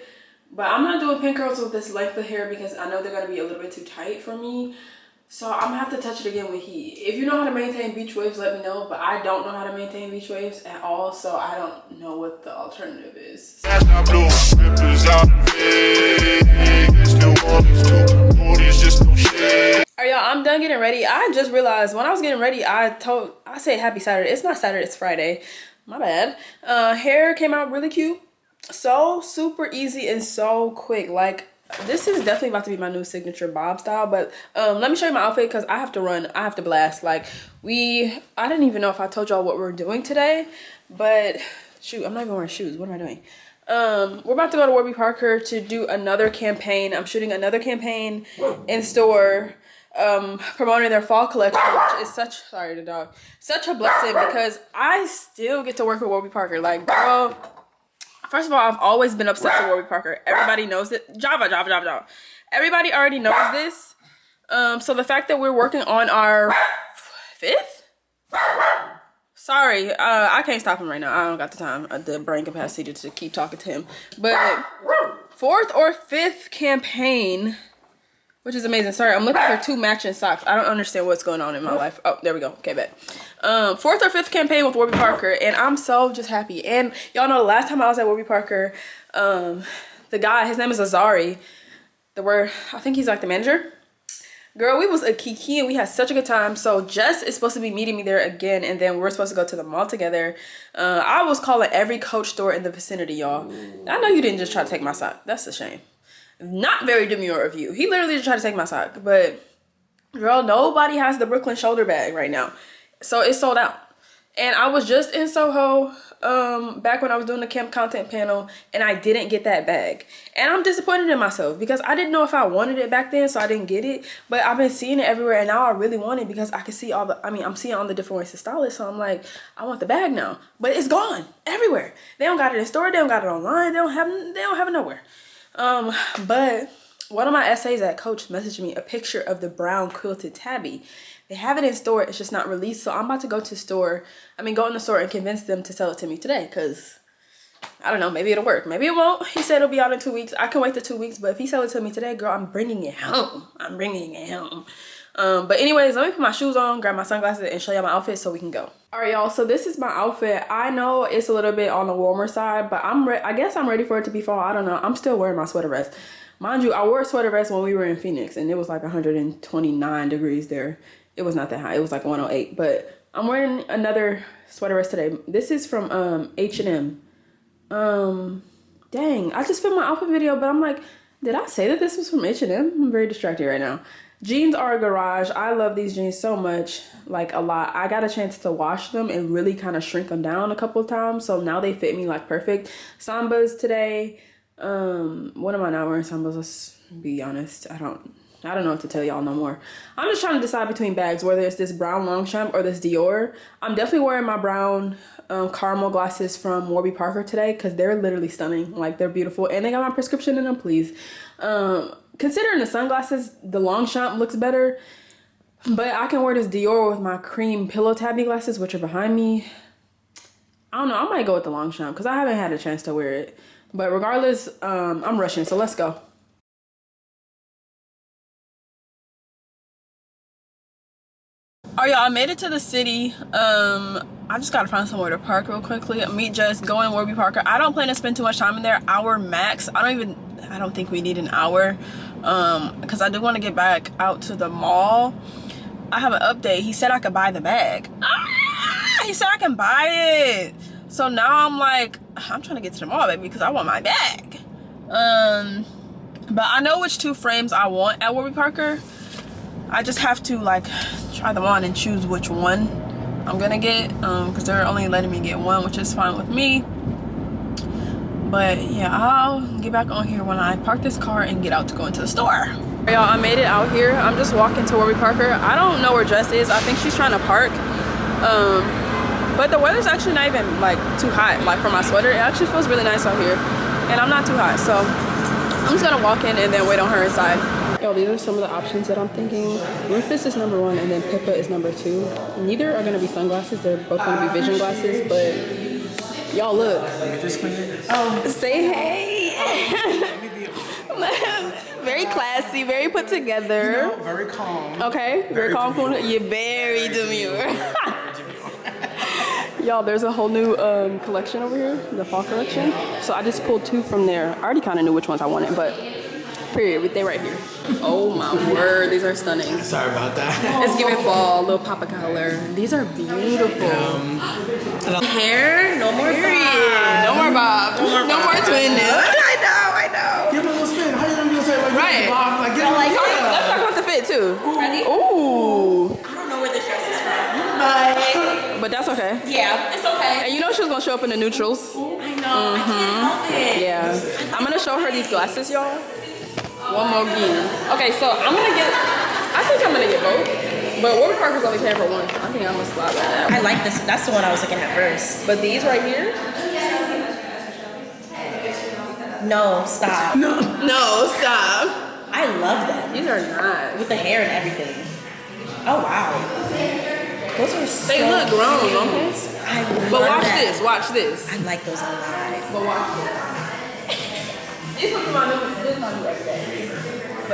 But I'm not doing pin curls with this length of hair because I know they're going to be a little bit too tight for me. So I'm going to have to touch it again with heat. If you know how to maintain beach waves, let me know. But I don't know how to maintain beach waves at all. So I don't know what the alternative is. All right, y'all, I'm done getting ready. I just realized when I was getting ready, I said happy Saturday. It's not Saturday, it's Friday. My bad. Hair came out really cute. So super easy and so quick. Like, this is definitely about to be my new signature bob style. But let me show you my outfit because I have to run. I have to blast. Like, I didn't even know if I told y'all what we're doing today. But shoot, I'm not even wearing shoes. What am I doing? We're about to go to Warby Parker to do another campaign. I'm shooting another campaign in store, promoting their fall collection, which is such a blessing because I still get to work with Warby Parker. Like, girl, first of all, I've always been obsessed with Warby Parker. Everybody knows it. Java. Everybody already knows this. So the fact that we're working on our 5th? Sorry, I can't stop him right now. I don't got the time, the brain capacity to keep talking to him. But 4th or 5th campaign, which is amazing. Sorry, I'm looking for 2 matching socks. I don't understand what's going on in my life. Oh, there we go. Okay, bet. 4th or 5th campaign with Warby Parker, and I'm so just happy. And y'all know the last time I was at Warby Parker, the guy, his name is Azari. I think he's like the manager. Girl, we was a kiki and we had such a good time. So Jess is supposed to be meeting me there again, and then we're supposed to go to the mall together. I was calling every Coach store in the vicinity, y'all. I know you didn't just try to take my sock. That's a shame. Not very demure of you. He literally just tried to take my sock. But girl, nobody has the Brooklyn shoulder bag right now. So it's sold out. And I was just in Soho back when I was doing the camp content panel, and I didn't get that bag. And I'm disappointed in myself because I didn't know if I wanted it back then, so I didn't get it. But I've been seeing it everywhere, and now I really want it because I can see I'm seeing all the different ways to style it. So I'm like, I want the bag now. But it's gone everywhere. They don't got it in store. They don't got it online. They don't have it nowhere. But one of my essays at Coach messaged me a picture of the brown quilted tabby. They have it in store, it's just not released. So I'm about to go in the store and convince them to sell it to me today, because I don't know, maybe it'll work, maybe it won't. He said it'll be out in 2 weeks. I can wait the 2 weeks, but if he sells it to me today, girl, I'm bringing it home. But anyways, let me put my shoes on, grab my sunglasses, and show y'all my outfit so we can go. All right, y'all, so this is my outfit. I know it's a little bit on the warmer side, but I guess I'm ready for it to be fall. I don't know. I'm still wearing my sweater vest. Mind you, I wore a sweater vest when we were in Phoenix, and it was like 129 degrees there. It was not that high. It was like 108. But I'm wearing another sweater vest today. This is from H&M. Dang, I just filmed my outfit video, but I'm like, did I say that this was from H&M? I'm very distracted right now. Jeans are a garage. I love these jeans so much, like a lot. I got a chance to wash them and really kind of shrink them down a couple of times, so now they fit me like perfect. Sambas today. What am I not wearing Sambas? Let's be honest. I don't know what to tell y'all no more. I'm just trying to decide between bags, whether it's this brown Longchamp or this Dior. I'm definitely wearing my brown caramel glasses from Warby Parker today because they're literally stunning. Like, they're beautiful, and they got my prescription in them, please. Considering the sunglasses, the Longchamp looks better, but I can wear this Dior with my cream pillow tabby glasses, which are behind me. I don't know, I might go with the Longchamp because I haven't had a chance to wear it. But regardless, I'm rushing, so let's go. Oh, y'all, I made it to the city. I just gotta find somewhere to park real quickly. Me just go in Warby Parker. I don't plan to spend too much time in there. Hour max. I don't think we need an hour. Because I do want to get back out to the mall. I have an update. He said I could buy the bag. He said I can buy it. So now I'm like, I'm trying to get to the mall, baby, because I want my bag. But I know which 2 frames I want at Warby Parker. I just have to like try them on and choose which one I'm gonna get, because they're only letting me get one, which is fine with me. But yeah, I'll get back on here when I park this car and get out to go into the store. Y'all, I made it out here. I'm just walking to Warby Parker. I don't know where Jess is. I think she's trying to park. But the weather's actually not even like too hot. Like, for my sweater, it actually feels really nice out here, and I'm not too hot. So I'm just gonna walk in and then wait on her inside. Yo, these are some of the options that I'm thinking. Rufus is number 1, and then Pippa is number 2. Neither are gonna be sunglasses. They're both gonna be vision glasses, but y'all look. Say hey. Very classy, very put together. You know, very calm. Okay, very calm. You're very demure. Y'all, there's a whole new collection over here, the fall collection. So I just pulled 2 from there. I already kind of knew which ones I wanted, but Period. They right here. Oh my word, these are stunning. Sorry about that. It's giving fall, little pop of color. These are beautiful. Hair, no more Period. No more bob. No more twin nails. I know. Give it a little spin. How you gonna say like Right. Bob? Like, give it a little spin. Let's talk about the fit too. Ready? Ooh. I don't know where this dress is from, But that's okay. yeah, it's okay. And you know she was gonna show up in the neutrals. I know, I can't help it. Yeah. I'm gonna show her these glasses, y'all. One more again. Okay, so I think I'm gonna get both. But Warby Parker's only paying for one. So I think I'm gonna slide that. I like this. That's the one I was looking at first. But these right here? No, stop. No, stop. I love them. These are nice. With the hair and everything. Oh, wow. Those are so They look grown, don't they? I love But watch that. this, watch this. I like those a lot. But watch this. These are my new, this is my new everyday.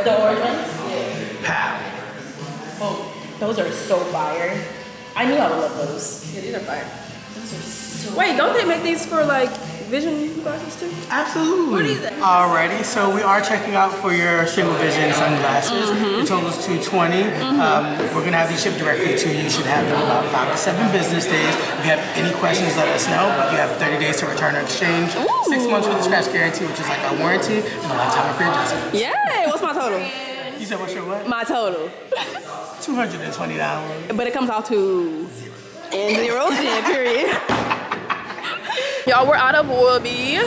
The orange ones? Pow. Oh, those are so fire. I knew I would love those. Yeah, these are fire. Those are so Wait, don't they make these for like vision glasses too? Absolutely. What is it? Alrighty, so we are checking out for your single vision sunglasses. The total is $220. We're gonna have these shipped directly to you. You should have them about 5 to 7 business days. If you have any questions, let us know. But you have 30 days to return or exchange. 6 months with a scratch guarantee, which is like our warranty, and a lifetime of free adjustment. Yay! What's my total? You said what's your what? My total. $220. But it comes out to and 0 cent, period. Y'all, we're out of Warby.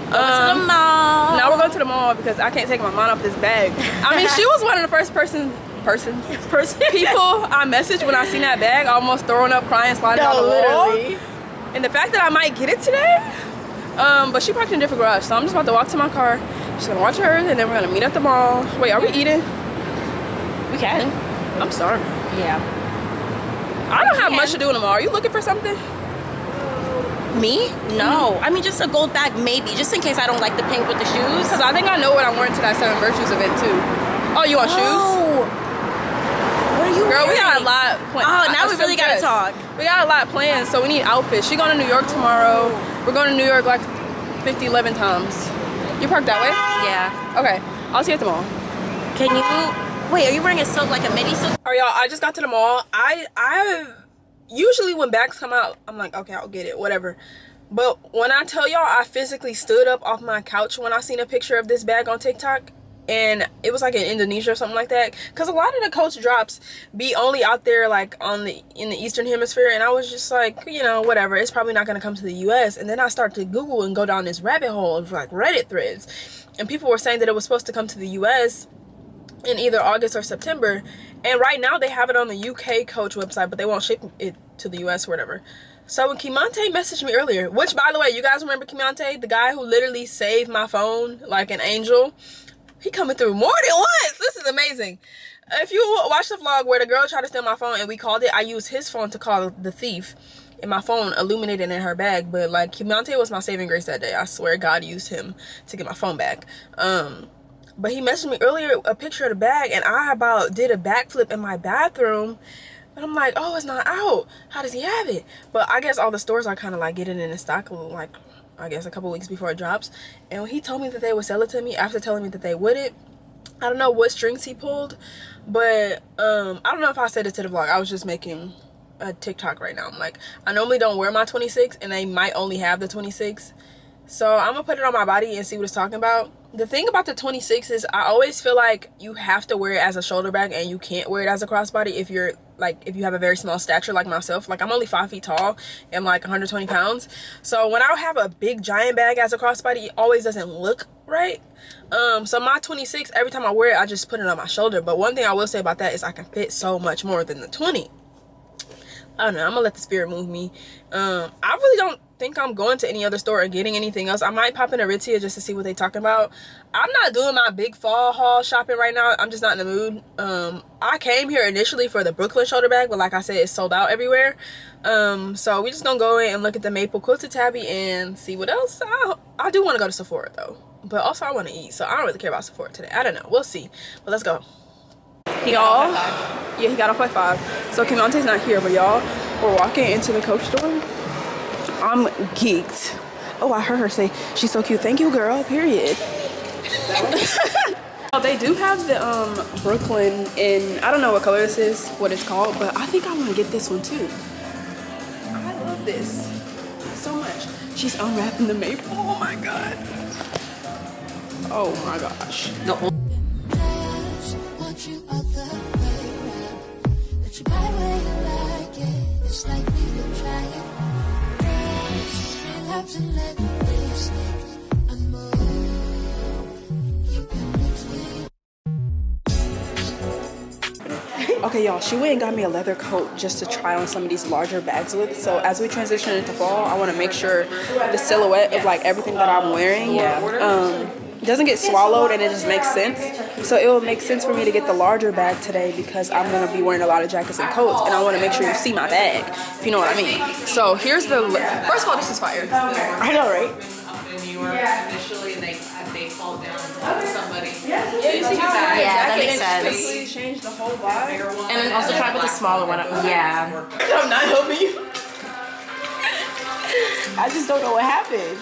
to the mall. Now we're going to the mall because I can't take my mind off this bag. I mean, she was one of the first people I messaged when I seen that bag, almost throwing up, crying, sliding down the wall. And the fact that I might get it today, but she parked in a different garage, so I'm just about to walk to my car. She's gonna watch hers, and then we're gonna meet at the mall. Wait, are we eating? We can. I'm starving. Yeah. I don't have much to do in the mall. Are you looking for something? Me? No. I mean, just a gold bag, maybe. Just in case I don't like the pink with the shoes. Because I think I know what I'm wearing to that 7 Virtues event, too. Oh, you want shoes? Oh. What are you Girl, we wearing? got a lot planned. Oh, now we really gotta talk. We got a lot planned, so we need outfits. She going to New York tomorrow. We're going to New York like 50, 11 times. You parked that way? Yeah. Okay. I'll see you at the mall. Can you... Wait, are you wearing a silk, like a midi silk? All right, y'all, I just got to the mall. I usually when bags come out, I'm like, okay, I'll get it, whatever. But when I tell y'all, I physically stood up off my couch when I seen a picture of this bag on TikTok. And it was like in Indonesia or something like that. Because a lot of the Coach drops be only out there like in the Eastern Hemisphere. And I was just like, you know, whatever. It's probably not going to come to the US. And then I started to Google and go down this rabbit hole of like Reddit threads. And people were saying that it was supposed to come to the US in either August or September. And right now they have it on the UK Coach website, but they won't ship it to the US or whatever. So when Kimante messaged me earlier, which by the way, you guys remember Kimante, the guy who literally saved my phone like an angel? He coming through more than once. This is amazing. If you watch the vlog where the girl tried to steal my phone and we called it, I used his phone to call the thief. And my phone illuminated in her bag. But like Kimante was my saving grace that day. I swear God used him to get my phone back. But he messaged me earlier a picture of the bag, and I about did a backflip in my bathroom. But I'm like, oh, it's not out. How does he have it? But I guess all the stores are kind of like getting it in stock, like I guess a couple weeks before it drops. And when he told me that they would sell it to me after telling me that they wouldn't, I don't know what strings he pulled, but I don't know if I said it to the vlog. I was just making a TikTok right now. I'm like, I normally don't wear my 26, and they might only have the 26. So I'm gonna put it on my body and see what it's talking about. The thing about the 26 is I always feel like you have to wear it as a shoulder bag and you can't wear it as a crossbody if you're like, if you have a very small stature like myself. Like I'm only 5 feet tall and like 120 pounds. So when I have a big giant bag as a crossbody, it always doesn't look right. So my 26, every time I wear it, I just put it on my shoulder. But one thing I will say about that is I can fit so much more than the 20. I don't know, I'm gonna let the spirit move me. I really don't think I'm going to any other store or getting anything else. I might pop in Aritzia just to see what they talking about. I'm not doing my big fall haul shopping right now. I'm just not in the mood. I came here initially for the Brooklyn shoulder bag, but like I said, it's sold out everywhere. So we just gonna go in and look at the maple quilted tabby and see what else. I do want to go to Sephora though, but also I want to eat, so I don't really care about Sephora today. I don't know, we'll see, but let's go. Y'all, yeah, he got off at 5. So Kimante's not here, but y'all, we're walking into the Coach store. I'm geeked. Oh, I heard her say she's so cute. Thank you, girl. Period. Oh, they do have the Brooklyn in, I don't know what color this is, what it's called, but I think I want to get this one too. I love this so much. She's unwrapping the maple. Oh my god. Oh my gosh. No. Okay, y'all, she went and got me a leather coat just to try on some of these larger bags with. So as we transition into fall, I want to make sure the silhouette of like everything that I'm wearing doesn't get swallowed and it just makes sense. So it will make sense for me to get the larger bag today because I'm going to be wearing a lot of jackets and coats and I want to make sure you see my bag, if you know what I mean. So here's the, first of all, this is fire. I know, right? Initially they fall down somebody. Yeah, you see how that makes sense. completely changed the whole vibe. And then also try with the smaller one. Yeah. I'm not helping you. I just don't know what happened.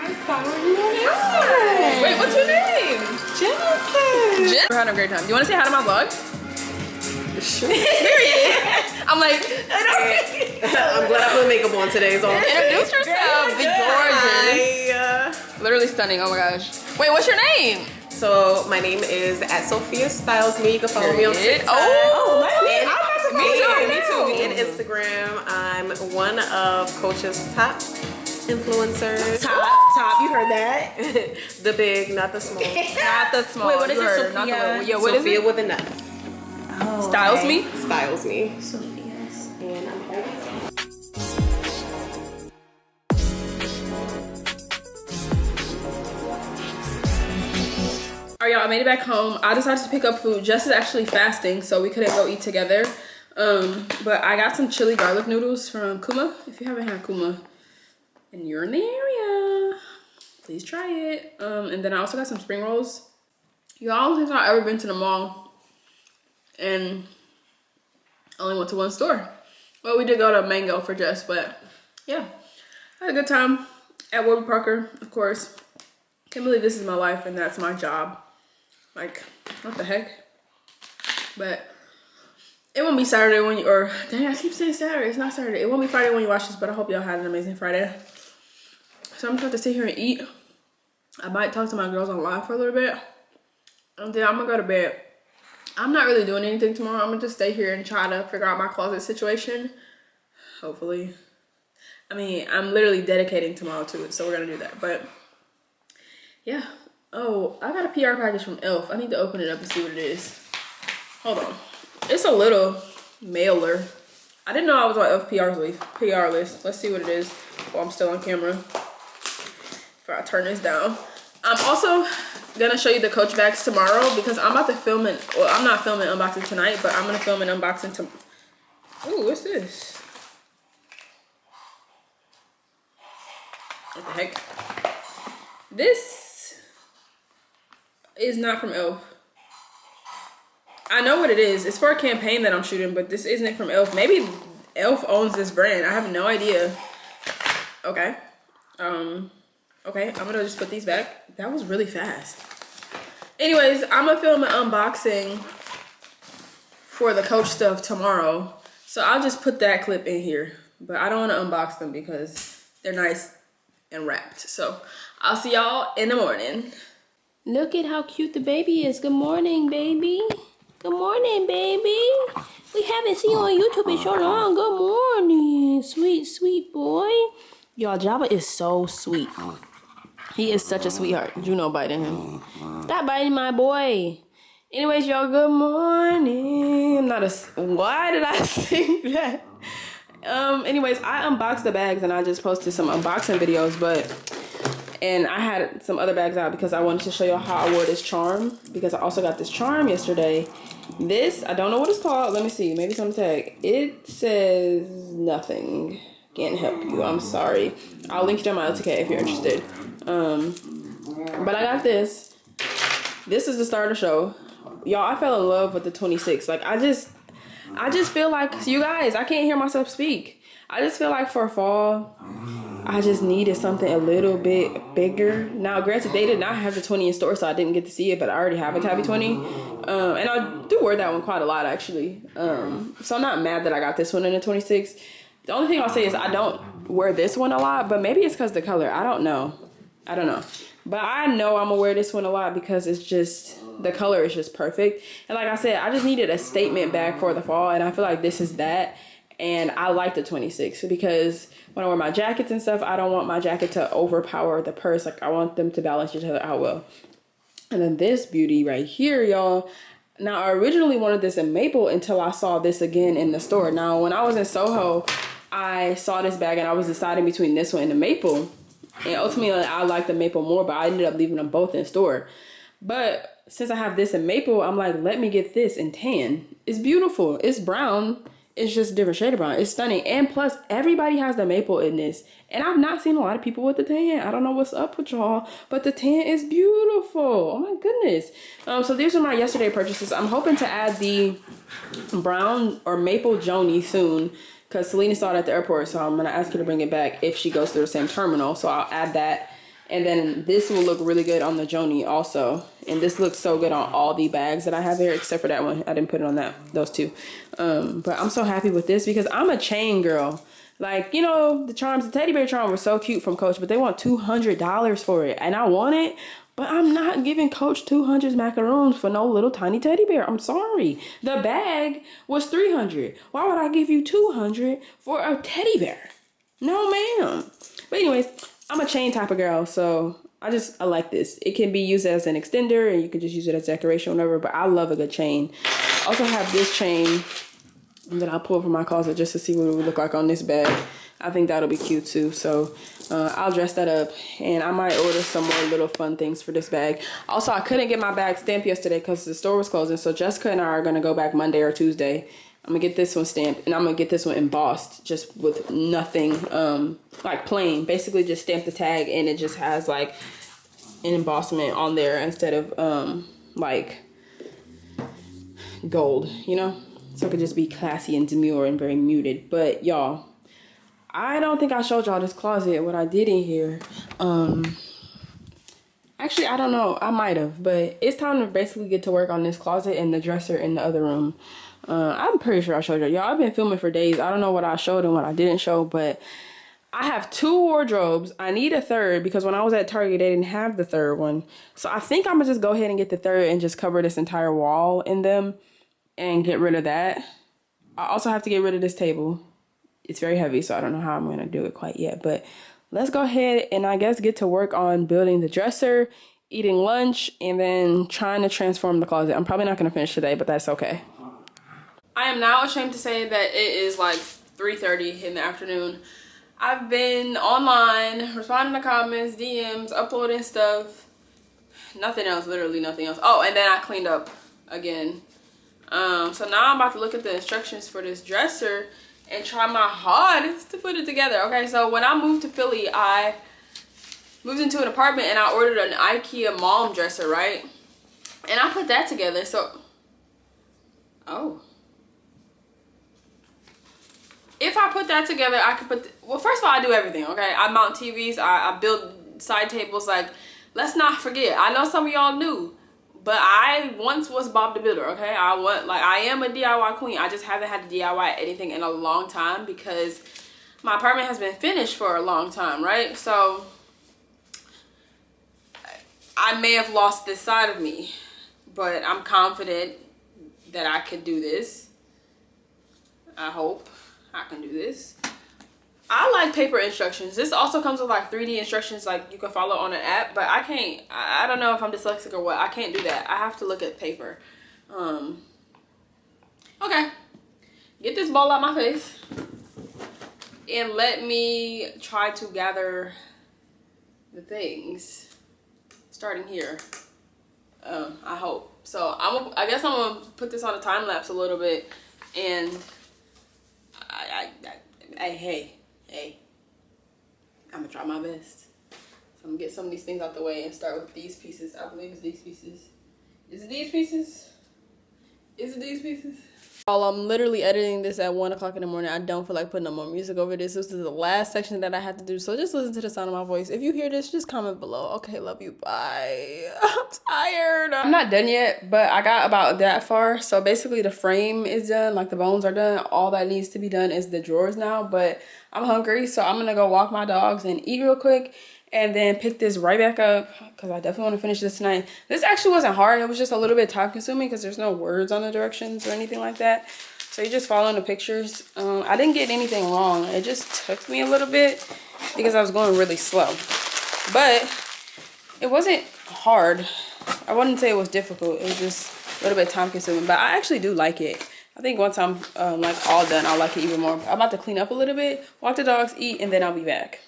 I found you on Instagram. Wait, what's your name? Jennifer. We're having a great time. Do you want to say hi to my vlog? Sure. Period. I'm like, I'm glad I put makeup on today. So introduce yourself. The gorgeous. Literally stunning. Oh my gosh. Wait, what's your name? So my name is @SophiaStylesMe. You can follow me on TikTok. Oh, me too. And Instagram. I'm one of Coach's top influencers. Top. You heard that? The big, not the small. Not the small. Wait, what is You it, heard, Sophia? not the little. Yeah, what is Sophia it? with a nut. Oh, Styles okay. me? Styles me. Sophia's. And I'm always. Alright, y'all, I made it back home. I decided to pick up food. Jess is actually fasting, so we couldn't go eat together. But I got some chili garlic noodles from Kuma. If you haven't had Kuma and you're in the area, please try it. And then I also got some spring rolls. Y'all, I don't think I've ever been to the mall and only went to one store. Well, we did go to Mango for Jess, but yeah, I had a good time at Warby Parker, of course. Can't believe this is my life and that's my job. Like, what the heck? But it won't be Saturday when you, or dang, I keep saying Saturday. It's not Saturday. It won't be Friday when you watch this, but I hope y'all had an amazing Friday. So I'm just going to sit here and eat. I might talk to my girls on live for a little bit. And then I'm going to go to bed. I'm not really doing anything tomorrow. I'm going to just stay here and try to figure out my closet situation. Hopefully. I mean, I'm literally dedicating tomorrow to it, so we're going to do that. But yeah. Oh, I got a PR package from e.l.f. I need to open it up and see what it is. Hold on. It's a little mailer. I didn't know I was on e.l.f. PR list. Let's see what it is while I'm still on camera. Before I turn this down. I'm also gonna show you the Coach bags tomorrow because I'm about to film it. Well, I'm not filming unboxing tonight, but I'm gonna film an unboxing tomorrow. Ooh, what's this? What the heck? This is not from e.l.f. I know what it is. It's for a campaign that I'm shooting, but this isn't from e.l.f. Maybe e.l.f. owns this brand. I have no idea. Okay. Okay, I'm gonna just put these back. That was really fast. Anyways, I'm gonna film an unboxing for the Coach stuff tomorrow. So I'll just put that clip in here. But I don't wanna unbox them because they're nice and wrapped. So I'll see y'all in the morning. Look at how cute the baby is. Good morning, baby. Good morning, baby. We haven't seen you on YouTube in so long. Good morning. Sweet, sweet boy. Y'all, Java is so sweet. He is such a sweetheart. Juno biting him. Stop biting my boy. Anyways, y'all, good morning. I'm not a... Why did I sing that? Anyways, I unboxed the bags and I just posted some unboxing videos, and I had some other bags out because I wanted to show y'all how I wore this charm, because I also got this charm yesterday. This, I don't know what it's called. Let me see. Maybe it's on the tag. It says nothing. Can't help you. I'm sorry. I'll link it on my LTK if you're interested. But I got this. This is the start of the show. Y'all, I fell in love with the 26. Like, I just feel like, you guys, I can't hear myself speak. I just feel like for fall, I just needed something a little bit bigger. Now, granted, they did not have the 20 in store, so I didn't get to see it, but I already have a Tabby 20. And I do wear that one quite a lot, actually. So I'm not mad that I got this one in the 26. The only thing I'll say is I don't wear this one a lot, but maybe it's because the color. I don't know. But I know I'm gonna wear this one a lot because it's just, the color is just perfect. And like I said, I just needed a statement bag for the fall, and I feel like this is that. And I like the 26 because when I wear my jackets and stuff, I don't want my jacket to overpower the purse. Like, I want them to balance each other out well. And then this beauty right here, y'all. Now, I originally wanted this in maple until I saw this again in the store. Now, when I was in Soho, I saw this bag and I was deciding between this one and the maple. And ultimately, I like the maple more, but I ended up leaving them both in store. But since I have this in maple, I'm like, let me get this in tan. It's beautiful. It's brown. It's just a different shade of brown. It's stunning. And plus, everybody has the maple in this. And I've not seen a lot of people with the tan. I don't know what's up with y'all, but the tan is beautiful. Oh my goodness. So these are my yesterday purchases. I'm hoping to add the brown or maple Joni soon, because Selena saw it at the airport. So I'm going to ask her to bring it back if she goes through the same terminal. So I'll add that. And then this will look really good on the Joni also. And this looks so good on all the bags that I have here, except for that one. I didn't put it on those two. But I'm so happy with this because I'm a chain girl. Like, you know, the charms, the teddy bear charm was so cute from Coach, but they want $200 for it. And I want it, but I'm not giving Coach 200 macaroons for no little tiny teddy bear. I'm sorry. The bag was $300. Why would I give you $200 for a teddy bear? No, ma'am. But anyways, I'm a chain type of girl, so I like this. It can be used as an extender, and you can just use it as decoration or whatever, but I love a good chain. I also have this chain that I'll pull from my closet just to see what it would look like on this bag. I think that'll be cute too, so I'll dress that up, and I might order some more little fun things for this bag. Also, I couldn't get my bag stamped yesterday because the store was closing, so Jessica and I are going to go back Monday or Tuesday. I'm gonna get this one stamped, and I'm gonna get this one embossed, just with nothing, like plain. Basically just stamp the tag, and it just has like an embossment on there instead of like gold, you know? So it could just be classy and demure and very muted. But y'all, I don't think I showed y'all this closet, what I did in here. Actually, I don't know, I might have, but it's time to basically get to work on this closet and the dresser in the other room. I'm pretty sure I showed y'all. I've been filming for days. I don't know what I showed and what I didn't show, but I have 2 wardrobes. I need a third because when I was at Target, they didn't have the third one. So I think I'm gonna just go ahead and get the third and just cover this entire wall in them and get rid of that. I also have to get rid of this table. It's very heavy, so I don't know how I'm gonna do it quite yet, but let's go ahead and I guess get to work on building the dresser, eating lunch, and then trying to transform the closet. I'm probably not gonna finish today, but that's okay. I am now ashamed to say that it is like 3:30 in the afternoon. I've been online, responding to comments, DMs, uploading stuff. Nothing else, literally nothing else. Oh, and then I cleaned up again. So now I'm about to look at the instructions for this dresser and try my hardest to put it together. Okay, so when I moved to Philly, I moved into an apartment and I ordered an IKEA mom dresser, right? And I put that together, so... Oh. If I put that together, I could put... Well, first of all, I do everything, okay? I mount TVs, I build side tables. Like, let's not forget, I know some of y'all knew, but I once was Bob the Builder, okay? I am a DIY queen. I just haven't had to DIY anything in a long time because my apartment has been finished for a long time, right? So, I may have lost this side of me, but I'm confident that I could do this. I hope I can do this. I like paper instructions. This also comes with like 3D instructions like you can follow on an app, but I can't, I don't know if I'm dyslexic or what. I can't do that. I have to look at paper. Okay. Get this ball out my face and let me try to gather the things starting here. I hope. So I guess I'm gonna put this on a time lapse a little bit, and hey, I'm gonna try my best. So I'm gonna get some of these things out the way and start with these pieces. I believe it's these pieces. Is it these pieces? Is it these pieces? I'm literally editing this at 1 o'clock in the morning. I don't feel like putting no more music over this. This is the last section that I have to do. So just listen to the sound of my voice. If you hear this, just comment below. Okay, love you. Bye. I'm tired. I'm not done yet, but I got about that far. So basically the frame is done. Like the bones are done. All that needs to be done is the drawers now. But I'm hungry, so I'm going to go walk my dogs and eat real quick. And then pick this right back up because I definitely want to finish this tonight. This actually wasn't hard. It was just a little bit time consuming because there's no words on the directions or anything like that. So you just follow the pictures. I didn't get anything wrong. It just took me a little bit because I was going really slow. But it wasn't hard. I wouldn't say it was difficult. It was just a little bit time consuming. But I actually do like it. I think once I'm like all done, I'll like it even more. I'm about to clean up a little bit, walk the dogs, eat, and then I'll be back.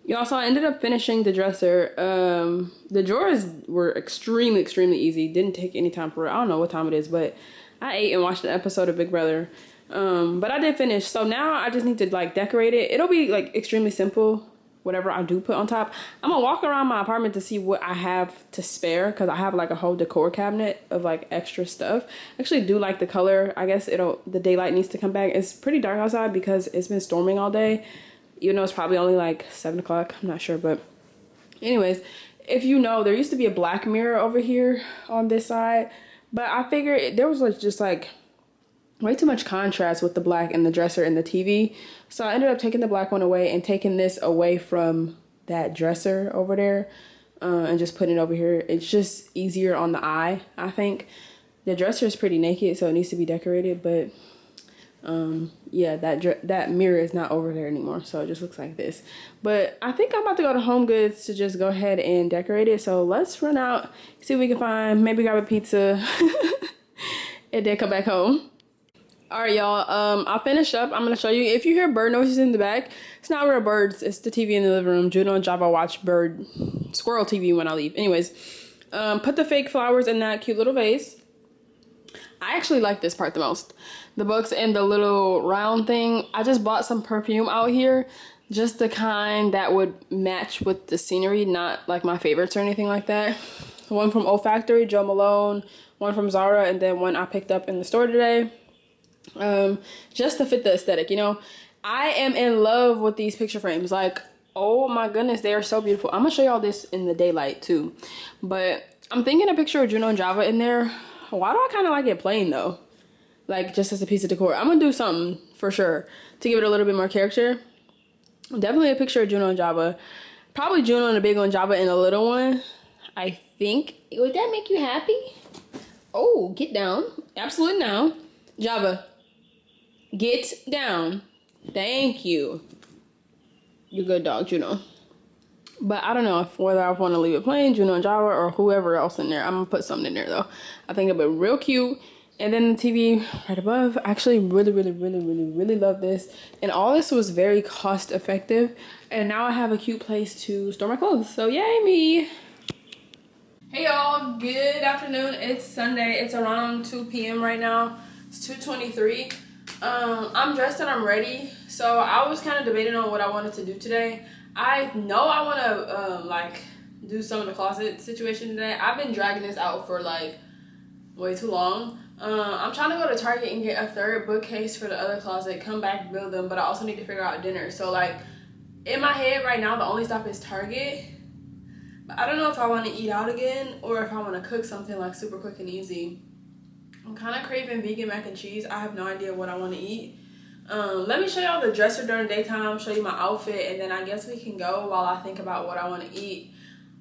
Y'all, so I ended up finishing the dresser. The drawers were extremely easy. Didn't take any time for it. I don't know what time it is, but I ate and watched an episode of Big Brother. But I did finish. So now I just need to like decorate it. It'll be like extremely simple, whatever I do put on top. I'm gonna walk around my apartment to see what I have to spare because I have like a whole decor cabinet of like extra stuff. I actually do like the color. I guess the daylight needs to come back. It's pretty dark outside because it's been storming all day. Even though it's probably only like 7 o'clock, I'm not sure. But anyways, if you know, there used to be a black mirror over here on this side. But I figured there was like just like way too much contrast with the black and the dresser and the TV. So I ended up taking the black one away and taking this away from that dresser over there and just putting it over here. It's just easier on the eye, I think. The dresser is pretty naked, so it needs to be decorated. But yeah, that mirror is not over there anymore, so it just looks like this. But I think I'm about to go to Home Goods to just go ahead and decorate it. So let's run out, see what we can find, maybe grab a pizza and then come back home. All right, y'all, I'll finish up. I'm gonna show you. If you hear bird noises in the back, it's not real birds, it's the TV in the living room. Juno and Java watch squirrel TV when I leave. Anyways, put the fake flowers in that cute little vase. I actually like this part the most. The books and the little round thing. I just bought some perfume out here. Just the kind that would match with the scenery. Not like my favorites or anything like that. One from Olfactory, Joe Malone. One from Zara. And then one I picked up in the store today. Just to fit the aesthetic, you know. I am in love with these picture frames. Like, oh my goodness, they are so beautiful. I'm going to show y'all this in the daylight too. But I'm thinking a picture of Juno and Java in there. Why do I kind of like it plain though? Like just as a piece of decor. I'm gonna do something for sure to give it a little bit more character. Definitely a picture of Juno and Java. Probably Juno and a big one, Java and a little one. I think. Would that make you happy? Oh, get down. Absolutely now. Java, get down. Thank you. You're a good dog, Juno. But I don't know whether I want to leave it plain, Juno and Java, or whoever else in there. I'm going to put something in there, though. I think it'll be real cute. And then the TV right above. I actually really love this. And all this was very cost effective. And now I have a cute place to store my clothes. So, yay me. Hey, y'all. Good afternoon. It's Sunday. It's around 2 p.m. right now. It's 2:23. I'm dressed and I'm ready. So, I was kind of debating on what I wanted to do today. I know I want to like do some of the closet situation today. I've been dragging this out for like way too long. I'm trying to go to Target and get a third bookcase for the other closet, come back, build them, but I also need to figure out dinner. So like in my head right now, the only stop is Target. But I don't know if I want to eat out again or if I want to cook something like super quick and easy. I'm kind of craving vegan mac and cheese. I have no idea what I want to eat. Let me show y'all the dresser during daytime, show you my outfit, and then I guess we can go while I think about what I want to eat.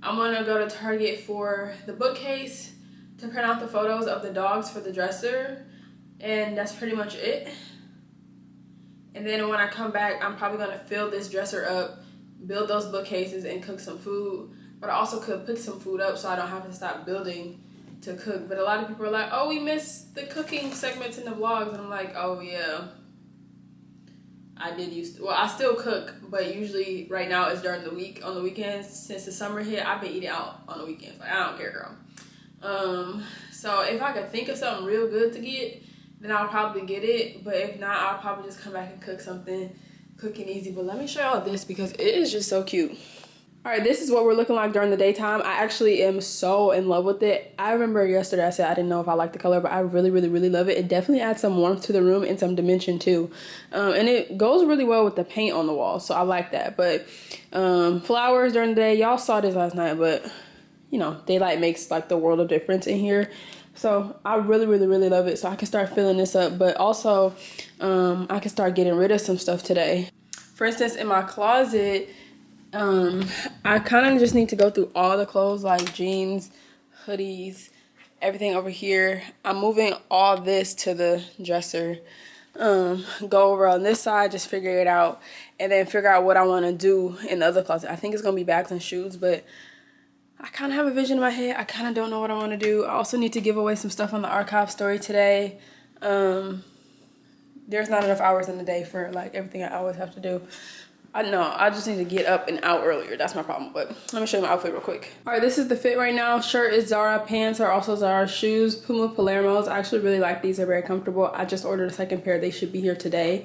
I'm going to go to Target for the bookcase to print out the photos of the dogs for the dresser, and that's pretty much it. And then when I come back, I'm probably going to fill this dresser up, build those bookcases, and cook some food. But I also could pick some food up so I don't have to stop building to cook. But a lot of people are like, oh, we missed the cooking segments in the vlogs, and I'm like, oh yeah. I still cook, but usually right now it's during the week. On the weekends, since the summer hit, I've been eating out on the weekends. Like, I don't care, girl. So if I could think of something real good to get, then I'll probably get it. But if not, I'll probably just come back and cook something quick and easy. But let me show y'all this because it is just so cute. All right, this is what we're looking like during the daytime. I actually am so in love with it. I remember yesterday I said I didn't know if I liked the color, but I really, really, really love it. It definitely adds some warmth to the room and some dimension too. And it goes really well with the paint on the wall, so I like that. But flowers during the day, y'all saw this last night, but you know, daylight makes like the world of difference in here. So I really, really, really love it. So I can start filling this up, but also I can start getting rid of some stuff today. For instance, in my closet, I kind of just need to go through all the clothes, like jeans, hoodies, everything over here. I'm moving all this to the dresser. Go over on this side, just figure it out, and then figure out what I want to do in the other closet. I think it's gonna be bags and shoes, but I kind of have a vision in my head. I kind of don't know what I want to do. I also need to give away some stuff on the archive story today. There's not enough hours in the day for like everything I always have to do. I know, I just need to get up and out earlier. That's my problem, but let me show you my outfit real quick. All right, this is the fit right now. Shirt is Zara, pants are also Zara, shoes, Puma Palermo's. I actually really like these, they're very comfortable. I just ordered a second pair, they should be here today.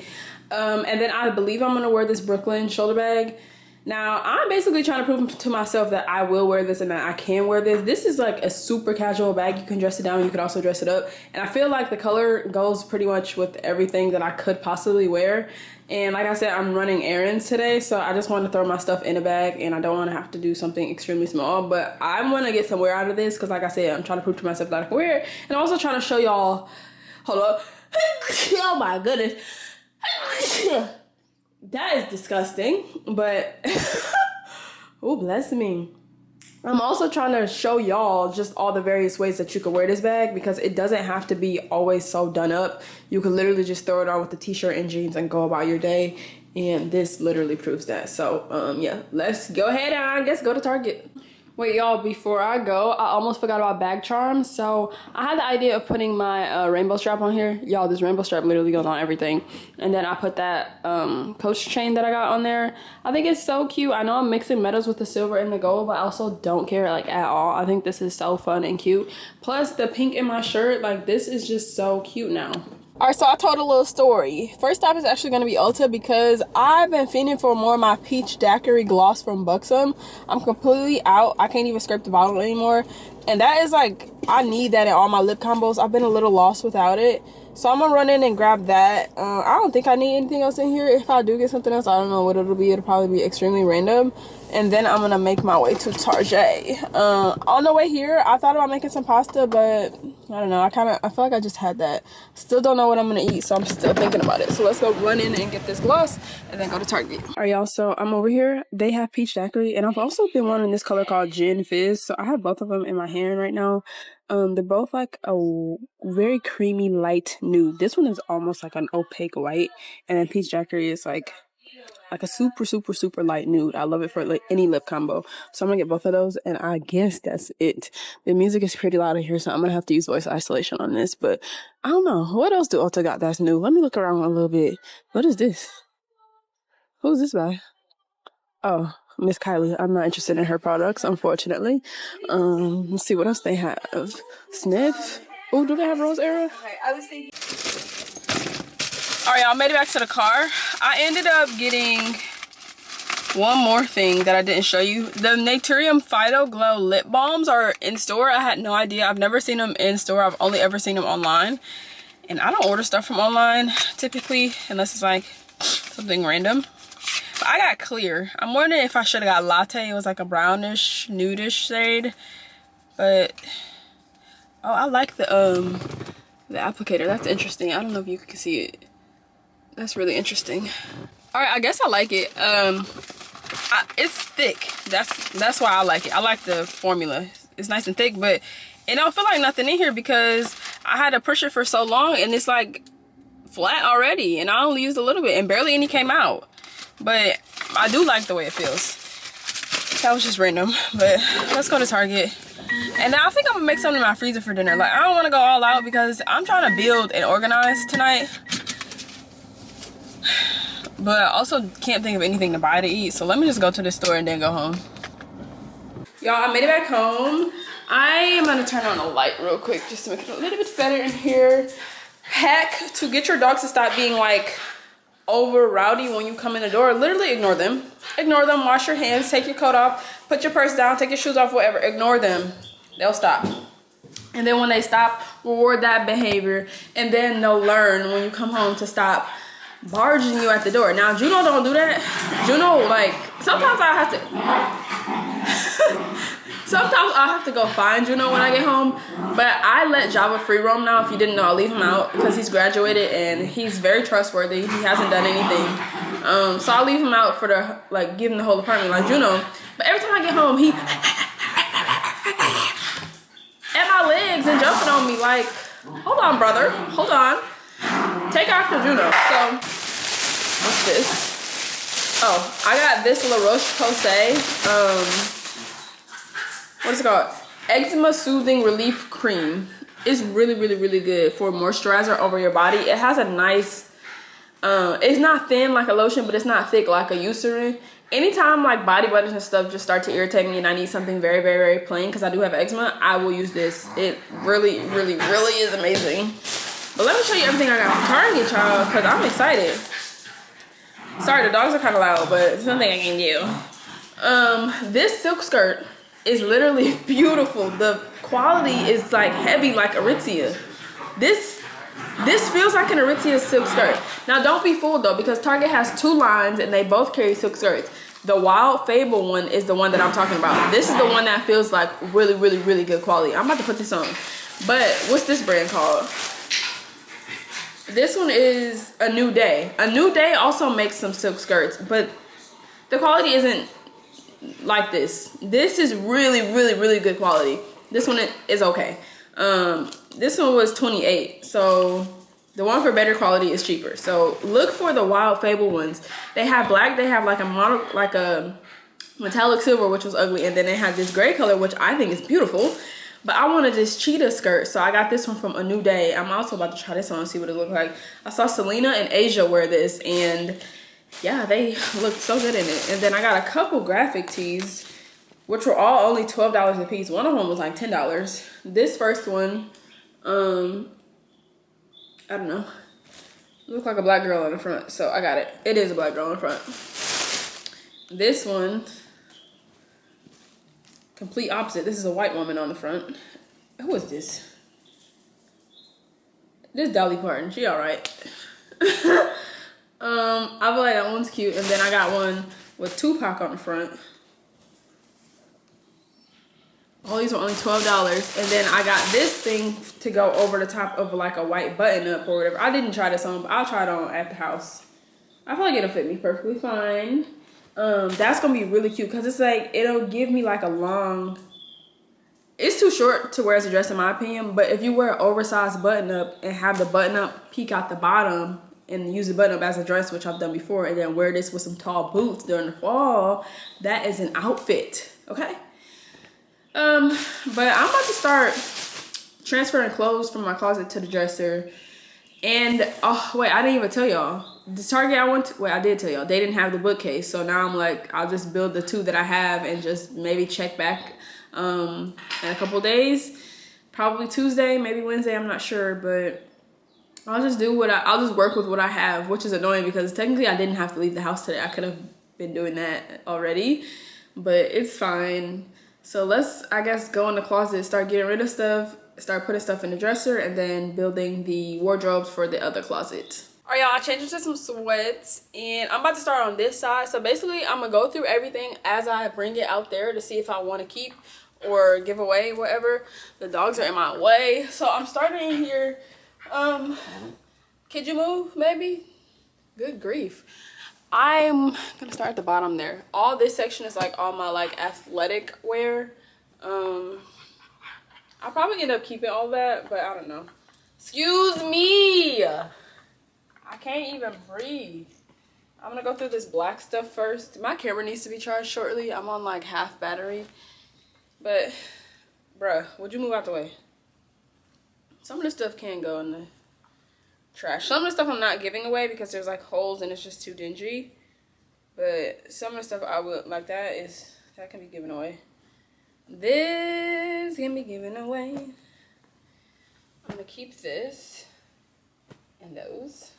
And then I believe I'm gonna wear this Brooklyn shoulder bag. Now, I'm basically trying to prove to myself that I will wear this and that I can wear this. This is like a super casual bag. You can dress it down, you can also dress it up. And I feel like the color goes pretty much with everything that I could possibly wear. And like I said, I'm running errands today, so I just want to throw my stuff in a bag and I don't want to have to do something extremely small. But I want to get some wear out of this because like I said, I'm trying to prove to myself that I can wear it. And I'm also trying to show y'all, hold up. Oh my goodness. That is disgusting, but oh, bless me. I'm also trying to show y'all just all the various ways that you can wear this bag because it doesn't have to be always so done up. You can literally just throw it on with the t-shirt and jeans and go about your day. And this literally proves that. So, yeah, let's go ahead and I guess go to Target. Wait, y'all, before I go, I almost forgot about bag charms. So I had the idea of putting my rainbow strap on here. Y'all, this rainbow strap literally goes on everything. And then I put that Coach chain that I got on there. I think it's so cute. I know I'm mixing metals with the silver and the gold, but I also don't care like at all. I think this is so fun and cute. Plus the pink in my shirt, like this is just so cute now. All right, so I told a little story. First stop is actually going to be Ulta because I've been fiending for more of my peach daiquiri gloss from Buxom. I'm completely out. I can't even scrape the bottle anymore. And that is like, I need that in all my lip combos. I've been a little lost without it. So I'm going to run in and grab that. I don't think I need anything else in here. If I do get something else, I don't know what it'll be. It'll probably be extremely random. And then I'm going to make my way to Target. On the way here, I thought about making some pasta, but I don't know. I feel like I just had that. Still don't know what I'm going to eat, so I'm still thinking about it. So let's go run in and get this gloss and then go to Target. All right, y'all. So I'm over here. They have peach daiquiri, and I've also been wanting this color called Gin Fizz. So I have both of them in my hand right now. They're both like a very creamy light nude. This one is almost like an opaque white, and then peach daiquiri is like a super, super, super light nude. I love it for like any lip combo. So I'm gonna get both of those, and I guess that's it. The music is pretty loud in here, so I'm gonna have to use voice isolation on this, but I don't know. What else do Ulta got that's new? Let me look around a little bit. What is this? Who's this by? Oh, Miss Kylie. I'm not interested in her products, unfortunately. Let's see what else they have. Sniff. Oh, do they have Rose Era? Okay, I was thinking. All right, y'all, made it back to the car. I ended up getting one more thing that I didn't show you. The Naturium Fido Glow lip balms are in store. I had no idea. I've never seen them in store. I've only ever seen them online. And I don't order stuff from online typically unless it's like something random. But I got clear. I'm wondering if I should have got latte. It was like a brownish, nudish shade. But oh, I like the applicator. That's interesting. I don't know if you can see it. That's really interesting. All right, I guess I like it. It's thick. That's why I like it. I like the formula. It's nice and thick, but it don't feel like nothing in here because I had to push it for so long and it's like flat already, and I only used a little bit and barely any came out. But I do like the way it feels. That was just random, but let's go to Target. And now I think I'm gonna make something in my freezer for dinner. Like, I don't wanna go all out because I'm trying to build and organize tonight. But I also can't think of anything to buy to eat. So let me just go to the store and then go home. Y'all, I made it back home. I am gonna turn on a light real quick just to make it a little bit better in here. Hack to get your dogs to stop being like over rowdy when you come in the door, literally ignore them. Ignore them, wash your hands, take your coat off, put your purse down, take your shoes off, whatever. Ignore them. They'll stop. And then when they stop, reward that behavior. And then they'll learn when you come home to stop barging you at the door. Now, Juno don't do that. Juno, like, sometimes I have to... Sometimes I'll have to go find Juno when I get home, but I let Java free roam now. If you didn't know, I'll leave him out because he's graduated and he's very trustworthy. He hasn't done anything. So I'll leave him out for the, like, give him the whole apartment like Juno. But every time I get home, he at my legs and jumping on me like, hold on, brother, hold on. Take after Juno. So, what's this? Oh, I got this La Roche-Posay. What is it called? Eczema Soothing Relief Cream. It's really, really, really good for moisturizer over your body. It has a nice, it's not thin like a lotion, but it's not thick like a Eucerin. Anytime like body butters and stuff just start to irritate me and I need something very, very, very plain because I do have eczema, I will use this. It really, really, really is amazing. But let me show you everything I got from Target, child, because I'm excited. Sorry, the dogs are kind of loud, but it's nothing I can do. This silk skirt is literally beautiful. The quality is like heavy like Aritzia. This feels like an Aritzia silk skirt. Now don't be fooled though, because Target has two lines and they both carry silk skirts. The Wild Fable one is the one that I'm talking about. This is the one that feels like really, really, really good quality. I'm about to put this on. But what's this brand called? This one is A New Day. A New Day also makes some silk skirts, but the quality isn't like this. This is really, really, really good quality. This one is okay. This one was $28, so the one for better quality is cheaper. So look for the Wild Fable ones. They have black, they have like a metallic silver, which was ugly, and then they have this gray color, which I think is beautiful. But I wanted this cheetah skirt, so I got this one from A New Day. I'm also about to try this on and see what it looks like. I saw Selena and Asia wear this, and yeah, they looked so good in it. And then I got a couple graphic tees, which were all only $12 a piece. One of them was like $10. This first one, I don't know. It looked like a black girl on the front, so I got it. It is a black girl in the front. This one, complete opposite. This is a white woman on the front. Who is this? This Dolly Parton. She all right. I feel like that one's cute. And then I got one with Tupac on the front. All these were only $12. And then I got this thing to go over the top of like a white button up or whatever. I didn't try this on, but I'll try it on at the house. I feel like it'll fit me perfectly fine. That's gonna be really cute because it's like, it'll give me like a long, it's too short to wear as a dress in my opinion, but if you wear an oversized button up and have the button up peek out the bottom and use the button up as a dress, which I've done before, and then wear this with some tall boots during the fall, that is an outfit, okay? But I'm about to start transferring clothes from my closet to the dresser. And oh wait, I didn't even tell y'all. The Target I went to, wait, I did tell y'all, they didn't have the bookcase. So now I'm like, I'll just build the two that I have and just maybe check back in a couple days. Probably Tuesday, maybe Wednesday, I'm not sure, but I'll just do I'll just work with what I have, which is annoying because technically I didn't have to leave the house today. I could have been doing that already, but it's fine. So let's, I guess, go in the closet, start getting rid of stuff, start putting stuff in the dresser, and then building the wardrobes for the other closet. All right, y'all, I changed into some sweats, and I'm about to start on this side. So basically, I'm gonna go through everything as I bring it out there to see if I want to keep or give away, whatever. The dogs are in my way. So I'm starting in here. Could you move, maybe? Good grief. I'm gonna start at the bottom there. All this section is like all my like athletic wear. I'll probably end up keeping all that, but I don't know. Excuse me, I can't even breathe. I'm gonna go through this black stuff first. My camera needs to be charged shortly. I'm on like half battery, but bruh, would you move out the way? Some of this stuff can go in the trash. Some of the stuff I'm not giving away because there's like holes and it's just too dingy. But some of the stuff I would like that can be given away. This can be given away. I'm gonna keep this and those.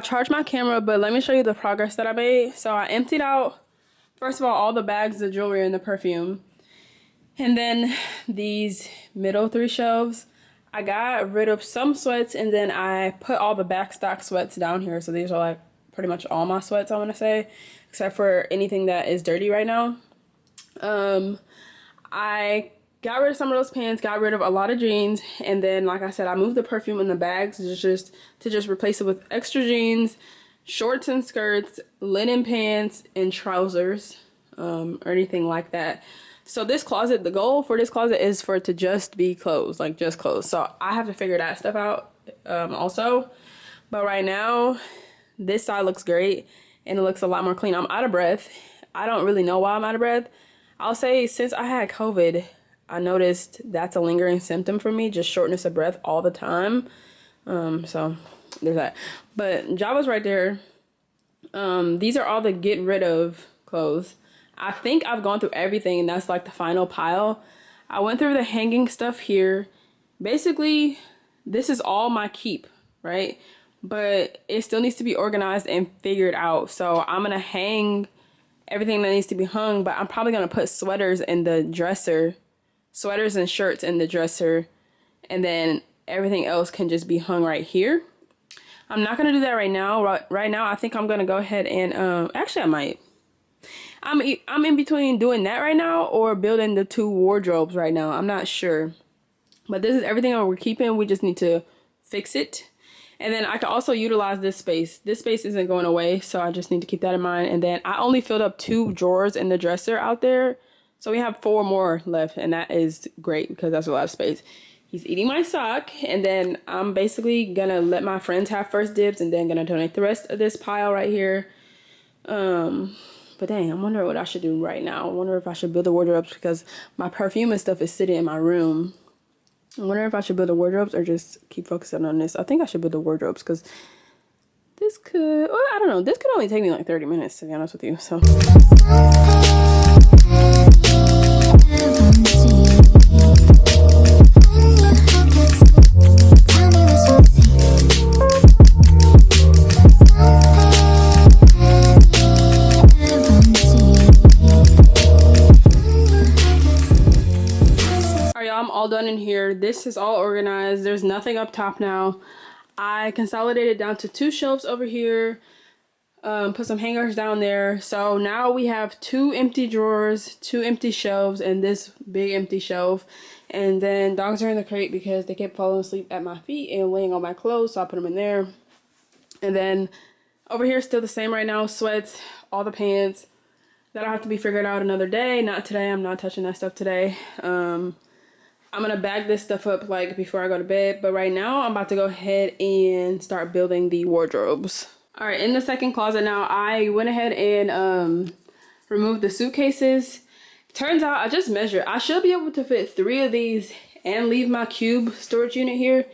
charged my camera, but let me show you the progress that I made. So I emptied out, first of all the bags, the jewelry, and the perfume. And then these middle 3 shelves, I got rid of some sweats, and then I put all the backstock sweats down here. So these are like pretty much all my sweats, I want to say, except for anything that is dirty right now. I got rid of some of those pants, got rid of a lot of jeans, and then like I said, I moved the perfume in the bags to just replace it with extra jeans, shorts and skirts, linen pants, and trousers, or anything like that. So this closet, the goal for this closet is for it to just be clothes, like just clothes. So I have to figure that stuff out also. But right now, this side looks great and it looks a lot more clean. I'm out of breath. I don't really know why I'm out of breath. I'll say since I had COVID, I noticed that's a lingering symptom for me, just shortness of breath all the time. So there's that. But Java's right there. These are all the get rid of clothes. I think I've gone through everything, and that's like the final pile. I went through the hanging stuff here. Basically, this is all my keep, right? But it still needs to be organized and figured out. So I'm gonna hang everything that needs to be hung, but I'm probably gonna put sweaters in the dresser, sweaters and shirts in the dresser, and then everything else can just be hung right here. I'm not gonna do that right now. Right now, I think I'm gonna go ahead and actually I might. I'm in between doing that right now or building the 2 wardrobes right now. I'm not sure. But this is everything that we're keeping. We just need to fix it. And then I can also utilize this space. This space isn't going away, so I just need to keep that in mind. And then I only filled up 2 drawers in the dresser out there. So we have 4 more left, and that is great because that's a lot of space. He's eating my sock, and then I'm basically gonna let my friends have first dibs and then gonna donate the rest of this pile right here. But dang, I'm wondering what I should do right now. I wonder if I should build the wardrobes because my perfume and stuff is sitting in my room. I wonder if I should build the wardrobes or just keep focusing on this. I think I should build the wardrobes because this could, well, I don't know. This could only take me like 30 minutes to be honest with you. So. I'm all done in here. This is all organized. There's nothing up top now. I consolidated down to 2 shelves over here, put some hangers down there. So now we have 2 empty drawers, 2 empty shelves, and this big empty shelf. And then dogs are in the crate because they kept falling asleep at my feet and laying on my clothes, so I put them in there. And then over here still the same right now, sweats, all the pants. That'll have to be figured out another day, not today. I'm not touching that stuff today. I'm gonna bag this stuff up like before I go to bed, but right now I'm about to go ahead and start building the wardrobes. All right, in the second closet now, I went ahead and removed the suitcases. Turns out I just measured. I should be able to fit 3 of these and leave my cube storage unit here.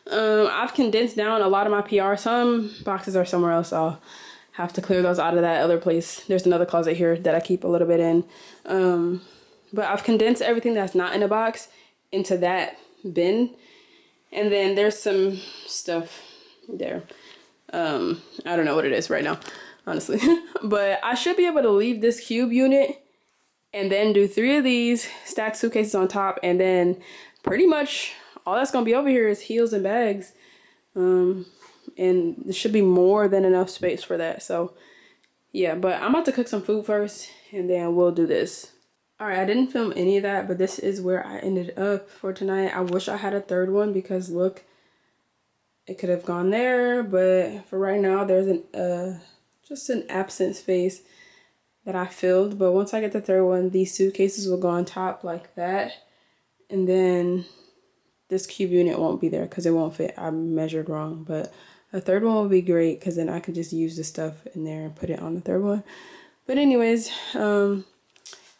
I've condensed down a lot of my PR. Some boxes are somewhere else. I'll have to clear those out of that other place. There's another closet here that I keep a little bit in. But I've condensed everything that's not in a box into that bin, and then there's some stuff there. I don't know what it is right now, honestly. But I should be able to leave this cube unit and then do 3 of these, stack suitcases on top, and then pretty much all that's gonna be over here is heels and bags. And there should be more than enough space for that. So yeah, but I'm about to cook some food first and then we'll do this. All right, I didn't film any of that, but this is where I ended up for tonight. I wish I had a 3rd one because look, it could have gone there, but for right now, there's just an absent space that I filled. But once I get the 3rd one, these suitcases will go on top like that, and then this cube unit won't be there because it won't fit. I measured wrong, but a 3rd one will be great because then I could just use the stuff in there and put it on the 3rd one. But anyways,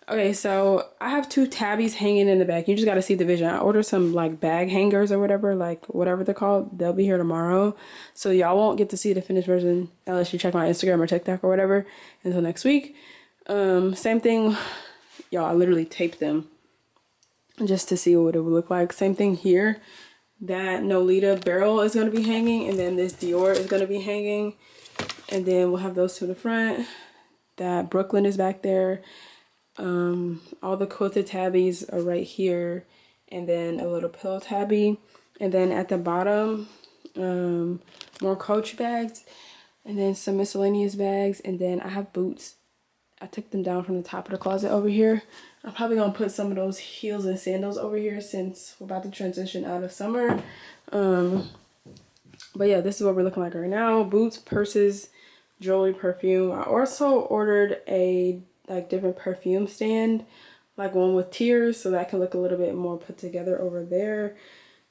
okay, so I have 2 tabbies hanging in the back. You just got to see the vision. I ordered some like bag hangers or whatever, like whatever they're called. They'll be here tomorrow. So y'all won't get to see the finished version unless you check my Instagram or TikTok or whatever until next week. Same thing. Y'all, I literally taped them just to see what it would look like. Same thing here. that Nolita barrel is going to be hanging, and then this Dior is going to be hanging, and then we'll have those to the front. That Brooklyn is back there. All the quilted tabbies are right here, and then a little pillow tabby, and then at the bottom more Coach bags, and then some miscellaneous bags, and then I have boots. I took them down from the top of the closet over here. I'm probably gonna put some of those heels and sandals over here since we're about to transition out of summer. But yeah, this is what we're looking like right now. Boots, purses, jewelry, perfume. I also ordered a like different perfume stand, like one with tiers, so that can look a little bit more put together over there.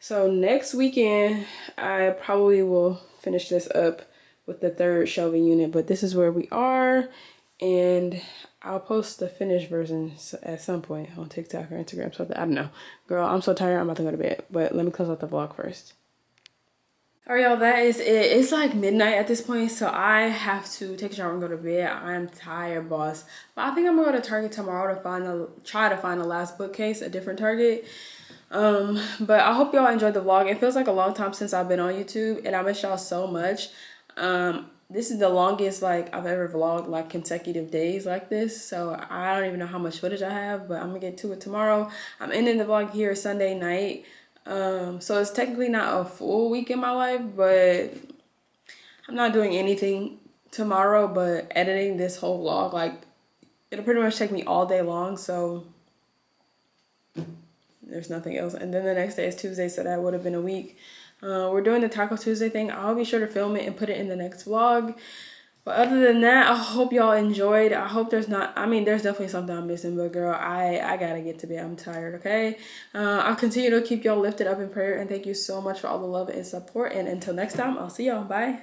So next weekend I probably will finish this up with the third shelving unit, but this is where we are, and I'll post the finished version at some point on TikTok or Instagram, something. I don't know. Girl, I'm so tired. I'm about to go to bed, but let me close out the vlog first. All right, y'all, that is it. It's like midnight at this point, so I have to take a shower and go to bed. I'm tired, boss. But I think I'm gonna go to Target tomorrow to try to find the last bookcase, a different Target. But I hope y'all enjoyed the vlog. It feels like a long time since I've been on YouTube, and I miss y'all so much. This is the longest like I've ever vlogged like consecutive days like this, so I don't even know how much footage I have, but I'm gonna get to it tomorrow. I'm ending the vlog here Sunday night, so it's technically not a full week in my life, but I'm not doing anything tomorrow but editing this whole vlog. Like, it'll pretty much take me all day long, so there's nothing else. And then the next day is Tuesday, so that would have been a week. We're doing the Taco Tuesday thing. I'll be sure to film it and put it in the next vlog. But other than that, I hope y'all enjoyed. I hope there's not, I mean, there's definitely something I'm missing, but girl, I gotta get to bed. I'm tired, okay? I'll continue to keep y'all lifted up in prayer, and thank you so much for all the love and support. And until next time, I'll see y'all. Bye.